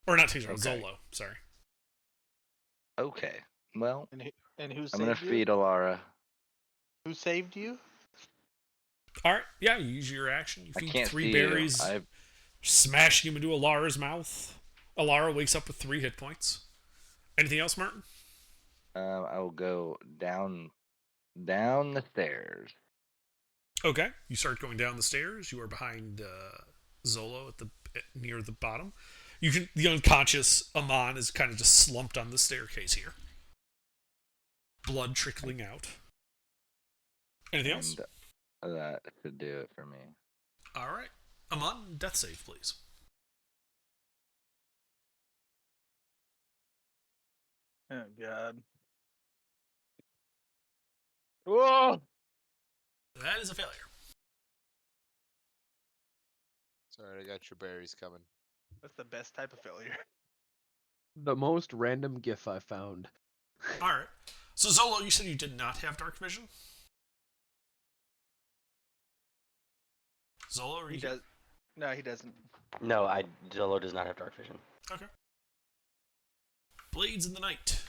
Or not Taser, Okay. Zolo. Sorry. Okay. Well, And who I'm gonna saved you? feed Alara. Who saved you? All right. Yeah, you use your action. You I feed can't 3 see berries, you. smashing him into Alara's mouth. Alara wakes up with 3 hit points. Anything else, Martin? I will go down the stairs. Okay. You start going down the stairs. You are behind Zolo at near the bottom. The unconscious Aman is kind of just slumped on the staircase here. Blood trickling out. Anything else? And that should do it for me. All right. Aman, death save, please. Oh God. Whoa! That is a failure. Sorry, I got your berries coming. That's the best type of failure. The most random GIF I found. All right. So Zolo, you said you did not have dark vision. Zolo, He does. No, he doesn't. No, Zolo does not have dark vision. Okay. Blades in the night.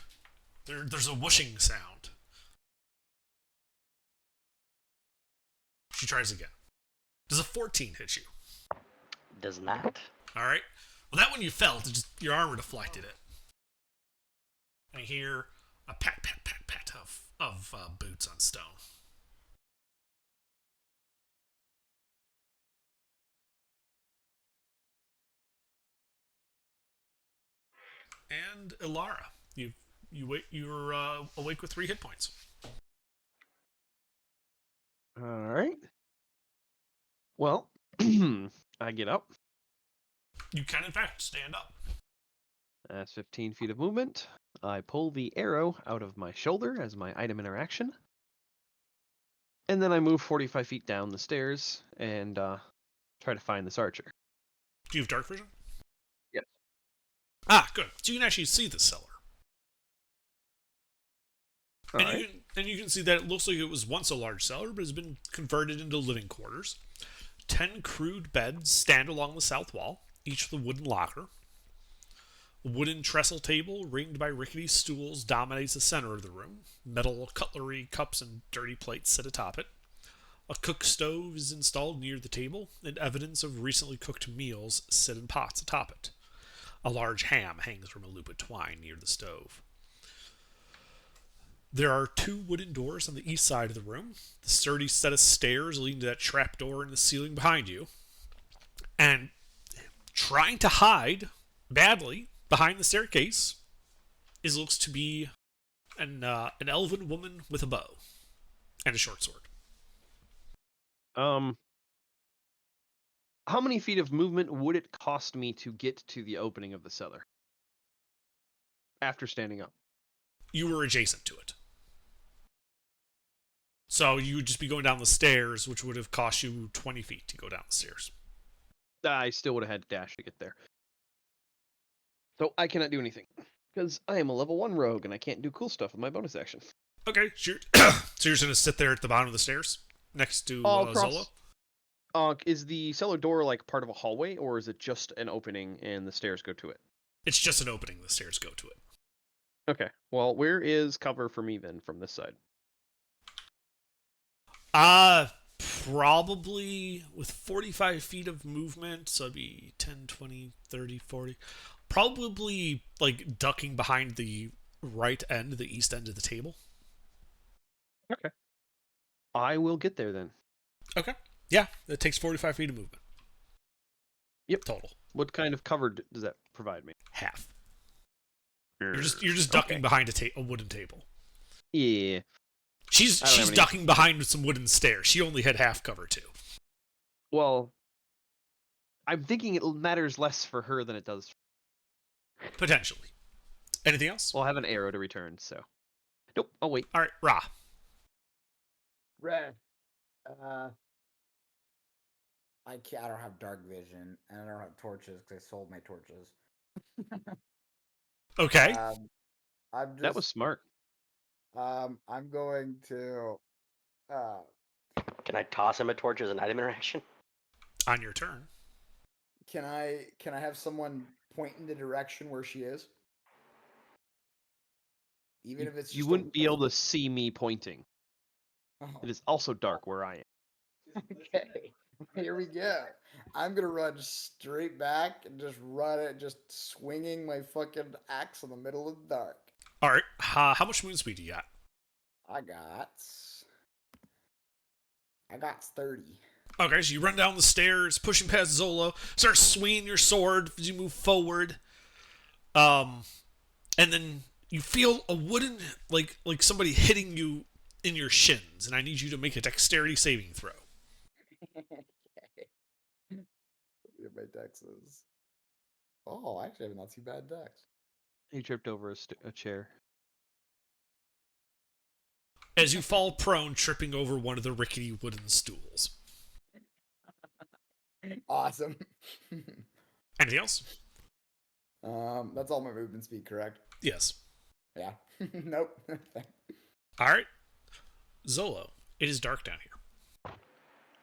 There's a whooshing sound. She tries again. Does a 14 hit you? Does not. All right. Well, that one you felt. Your armor deflected it. And you hear a pat, pat, pat, pat of boots on stone. And Ilara, you're awake with 3 hit points. All right. Well, I get up. You can, in fact, stand up. That's 15 feet of movement. I pull the arrow out of my shoulder as my item interaction. And then I move 45 feet down the stairs and try to find this archer. Do you have dark vision? Yes. Ah, good. So you can actually see the cellar. All And right. you can And you can see that it looks like it was once a large cellar, but has been converted into living quarters. 10 crude beds stand along the south wall, each with a wooden locker. A wooden trestle table, ringed by rickety stools, dominates the center of the room. Metal cutlery, cups, and dirty plates sit atop it. A cook stove is installed near the table, and evidence of recently cooked meals sit in pots atop it. A large ham hangs from a loop of twine near the stove. There are 2 wooden doors on the east side of the room. The sturdy set of stairs leading to that trap door in the ceiling behind you. And trying to hide badly behind the staircase is looks to be an elven woman with a bow and a short sword. How many feet of movement would it cost me to get to the opening of the cellar after standing up? You were adjacent to it. So you would just be going down the stairs, which would have cost you 20 feet to go down the stairs. I still would have had to dash to get there. So I cannot do anything because I am a level 1 rogue and I can't do cool stuff with my bonus action. Okay, so you're, so you're just going to sit there at the bottom of the stairs next to Zolo? Is the cellar door like part of a hallway, or is it just an opening and the stairs go to it? It's just an opening. The stairs go to it. Okay. Well, where is cover for me then from this side? Probably with 45 feet of movement, so it'd be 10, 20, 30, 40. Probably like ducking behind the right end, the east end of the table. Okay. I will get there then. Okay. Yeah, it takes 45 feet of movement. Yep. Total. What kind of cover does that provide me? Half. You're just ducking behind a wooden table. Yeah. She's ducking behind some wooden stairs. She only had half cover too. Well, I'm thinking it matters less for her than it does. Potentially. Anything else? Well, I have an arrow to return, so. Nope, I'll wait. All right, Ra. Red. I can't. I don't have dark vision, and I don't have torches because I sold my torches. Okay. I'm just. That was smart. I'm going to. Can I toss him a torch as an item interaction? On your turn. Can I have someone point in the direction where she is? Even if it's just you wouldn't be able to see me pointing. Oh. It is also dark where I am. Okay, here we go. I'm gonna run straight back and just run it, just swinging my fucking axe in the middle of the dark. All right. How much moon speed do you got? I got 30. Okay, so you run down the stairs, pushing past Zolo, start swinging your sword as you move forward. And then you feel a wooden, like somebody hitting you in your shins, and I need you to make a dexterity saving throw. Okay. My dex is. Oh, I actually have not too bad dex. He tripped over a chair. As you fall prone, tripping over one of the rickety wooden stools. Awesome. Anything else? That's all my movement speed, correct? Yes. Yeah. Nope. All right. Zolo, it is dark down here.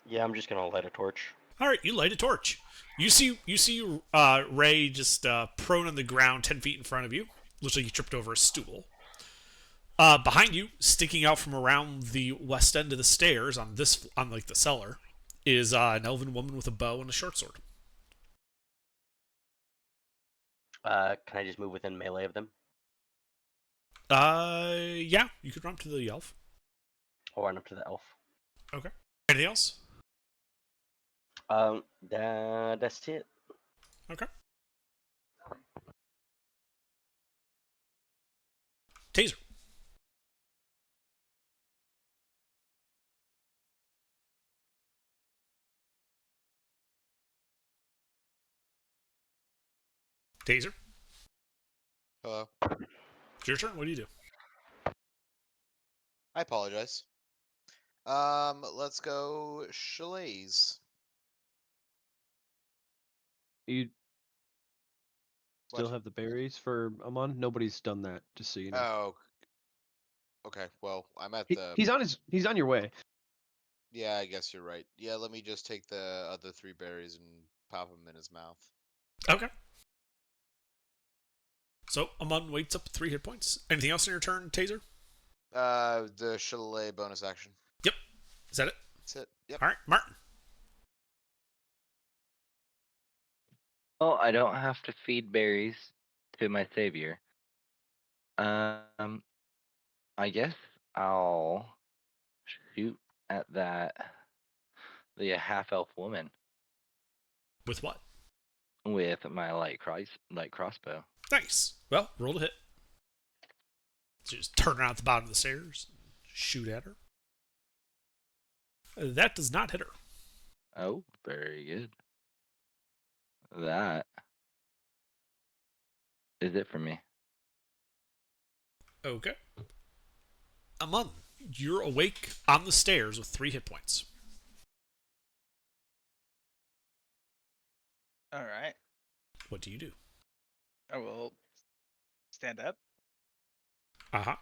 Yeah, I'm just gonna light a torch. All right, you light a torch. You see Ray just prone on the ground 10 feet in front of you. Looks like he tripped over a stool. Behind you, sticking out from around the west end of the stairs on the cellar, is an elven woman with a bow and a short sword. Can I just move within melee of them? Yeah, you could run up to the elf. I'll run up to the elf. Okay. Anything else? That's it. Okay. Taser. Taser. Hello. It's your turn. What do you do? I apologize. Let's go Shalays. You still What? have the berries for a month? Nobody's done that, just so you know. Oh, Okay, well, I'm at He, the. he's on your way. Yeah, I guess you're right. Yeah, let me just take the other 3 berries and pop them in his mouth. Okay. So Amon waits up 3 hit points. Anything else in your turn, Taser? The chalet bonus action. Yep. Is that it? That's it. Yep. All right, Martin. Well, I don't have to feed berries to my savior. Um, I guess I'll shoot at the half elf woman With what? with my light crossbow. Nice. Well, roll to hit. So just turn around at the bottom of the stairs, and shoot at her. That does not hit her. Oh, very good. That is it for me. Okay. Amon, you're awake on the stairs with 3 hit points. All right. What do you do? I will stand up. Uh huh.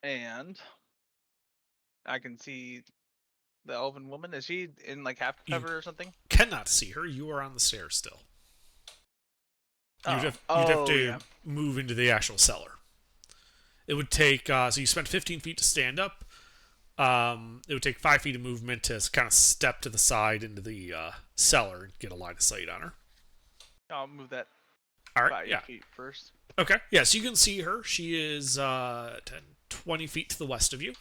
And I can see the elven woman. Is she in like half You cover or something? cannot see her. You are on the stairs still. You'd have to yeah. move into the actual cellar. It would take so you spent 15 feet to stand up. It would take 5 feet of movement to kind of step to the side into the cellar and get a line of sight on her. I'll move that All right, 5 yeah. feet first. Okay, yeah, so you can see her. She is 10, 20 feet to the west of you.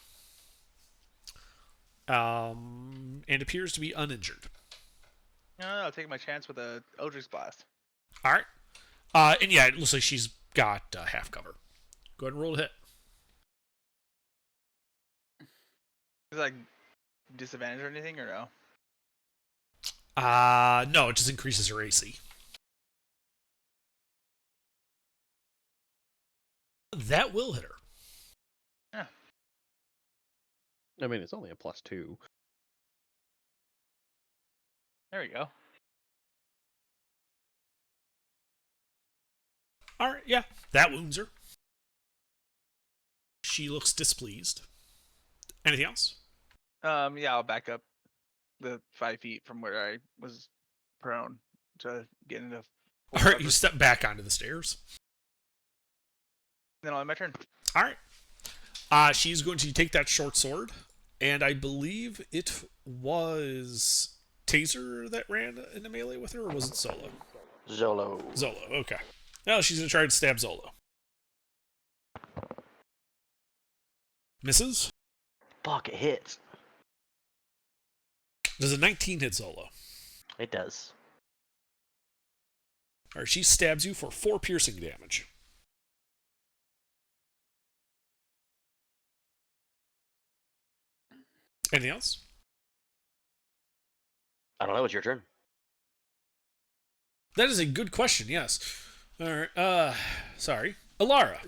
And appears to be uninjured. No, I'll take my chance with a Eldritch Blast. All right. And yeah, it looks like she's got half cover. Go ahead and roll to hit. Is like disadvantage or anything or no? No, it just increases her AC. That will hit her. Yeah. I mean, it's only a +2. There we go. All right, yeah, that wounds her. She looks displeased. Anything else? Yeah, I'll back up the 5 feet from where I was prone to get into full All right, cover. you step back onto the stairs. Then I'll have my turn. All right. She's going to take that short sword, and I believe it was Taser that ran into melee with her, or was it Zolo? Zolo. Zolo, okay. Now she's going to try to stab Zolo. Misses. Fuck, it hits. Does a 19 hit Zolo? It does. All right, she stabs you for 4 piercing damage. Anything else? I don't know. It's your turn. That is a good question, yes. All right, sorry. Alara.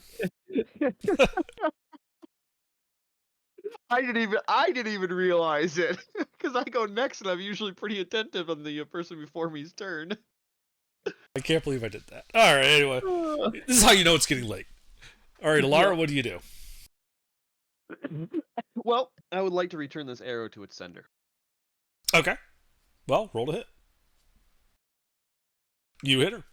I didn't even realize it because I go next and I'm usually pretty attentive on the person before me's turn. I can't believe I did that. All right, anyway. This is how you know it's getting late. All right, Alara, what do you do? Well, I would like to return this arrow to its sender. Okay. Well, roll to hit. You hit her.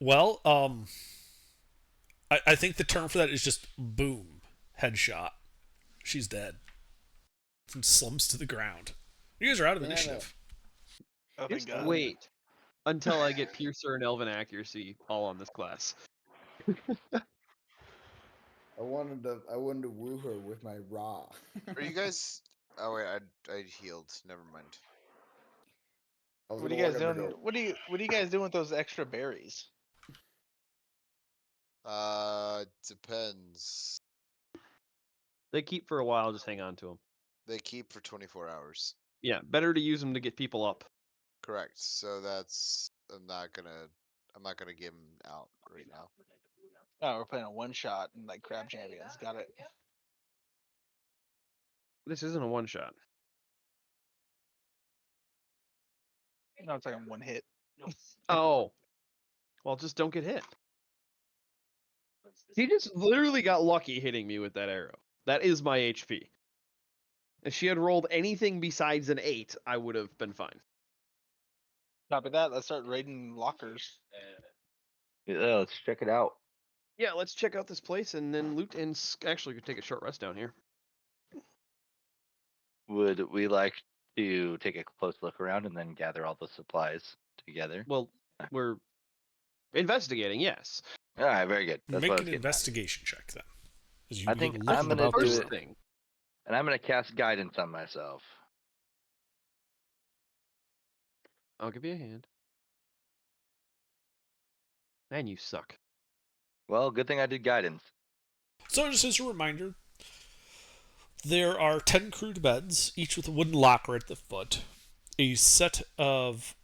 Well, I think the term for that is just boom. Headshot. She's dead. And slumps to the ground. You guys are out of Damn initiative. Oh, thank God. Wait until I get Piercer and Elven Accuracy all on this class. I wanted to woo her with my raw. Are you guys? Oh wait, I healed. Never mind. I was What are gonna you walk guys up and doing? go, What are you guys doing with those extra berries? Depends. They keep for a while, just hang on to them. They keep for 24 hours. Yeah, better to use them to get people up. Correct. So that's I'm not gonna give them out right now. Oh, we're playing a one shot and like crab champions. Got it. This isn't a one shot. No, it's like on one hit. Oh. Well, just don't get hit. He just literally got lucky hitting me with that arrow. That is my HP. If she had rolled anything besides an 8, I would have been fine. Copy that. Let's start raiding lockers. Yeah, let's check it out. Yeah, let's check out this place and then loot and actually could take a short rest down here. Would we like to take a close look around and then gather all the supplies together? Well, we're investigating, yes. All right, very good. That's what I Make was an getting at. investigation check then. As you I begin think looking I'm gonna about do this First it, room. thing. and I'm gonna cast guidance on myself. I'll give you a hand. Man, you suck. Well, good thing I did guidance. So just as a reminder, there are 10 crude beds, each with a wooden locker at the foot. A set of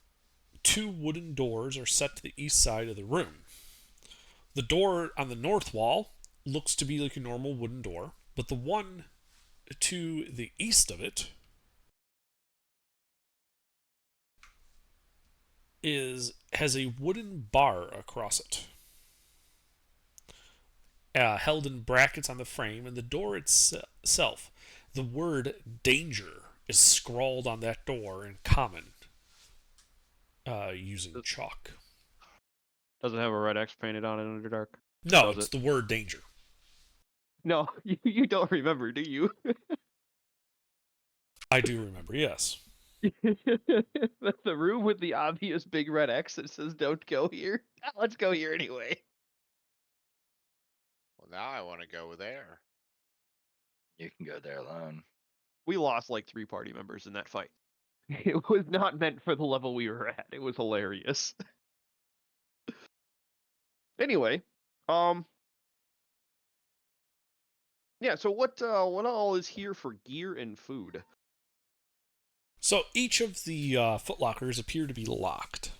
2 wooden doors are set to the east side of the room. The door on the north wall looks to be like a normal wooden door, but the one to the east of it has a wooden bar across it, held in brackets on the frame, and the door itself, the word danger is scrawled on that door in common, using chalk. Does it have a red X painted on it under dark? No, Does it's it? the word danger. No, you don't remember, do you? I do remember, yes. That's the room with the obvious big red X that says "Don't go here." Let's go here anyway. Well, now I want to go there. You can go there alone. We lost like 3 party members in that fight. It was not meant for the level we were at. It was hilarious. Anyway, yeah. So what all is here for gear and food? So each of the footlockers appear to be locked.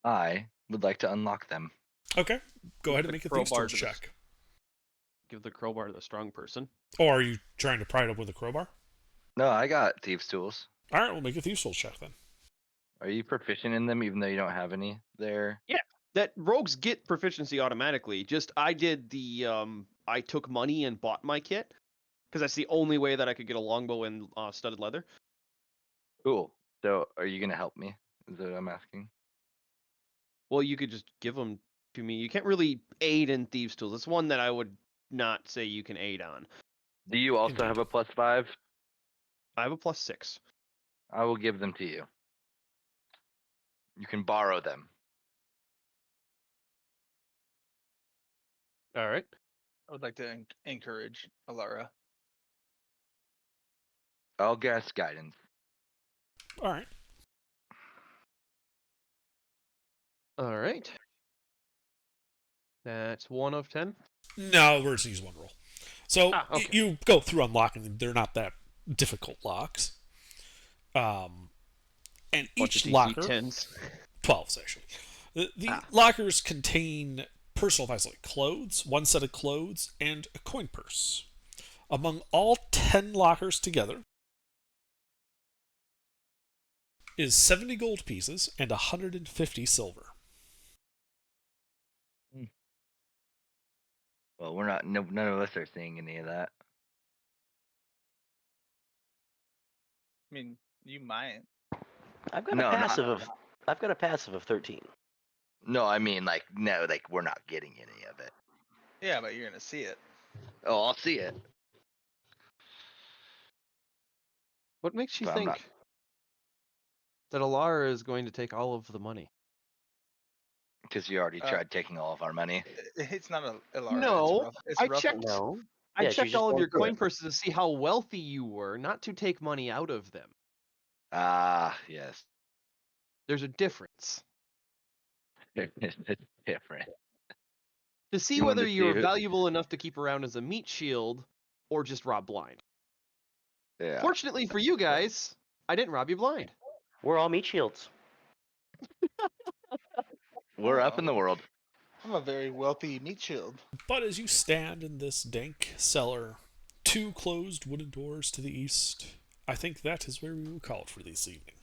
I would like to unlock them. Okay, go ahead and The make a thieves' crowbar tools to the- check. Give the crowbar to the strong person. Or are you trying to pry it up with a crowbar? No, I got thieves' tools. All right, we'll make a thieves' tools check then. Are you proficient in them, even though you don't have any there? Yeah, that rogues get proficiency automatically. Just I did the I took money and bought my kit because that's the only way that I could get a longbow and studded leather. Cool. So, are you gonna help me? Is that what I'm asking? Well, you could just give them to me. You can't really aid in thieves' tools. It's one that I would not say you can aid on. Do you also have Indeed. a +5? I have a +6. I will give them to you. You can borrow them. All right. I would like to encourage Alara. I'll guess guidance. All right. All right. That's 1 of 10. No, we're just use one roll. So okay. you go through unlocking them. They're not that difficult locks. And Bunch each of DC locker, 10s. 12s actually. The lockers contain personal items like clothes, one set of clothes, and a coin purse. Among all 10 lockers together is 70 gold pieces and 150 silver. Well, we're not. No, none of us are seeing any of that. I mean, you might. I've got No, a not- passive of I've got a passive of 13. No, I mean like no, like we're not getting any of it. Yeah, but you're gonna see it. Oh, I'll see it. What makes you But I'm think not- that Alara is going to take all of the money? Because you already tried taking all of our money. It's not a Alara. No, it's I Ruffles. checked. No. I Yeah, she checked just all of won't your do coin it. purses to see how wealthy you were, not to take money out of them. Ah, yes. There's a difference. It's different. To see You wanted whether to you're see who- valuable enough to keep around as a meat shield or just rob blind. Yeah. Fortunately for you guys, I didn't rob you blind. We're all meat shields. We're up in the world. I'm a very wealthy meat shield. But as you stand in this dank cellar, 2 closed wooden doors to the east, I think that is where we will call it for this evening.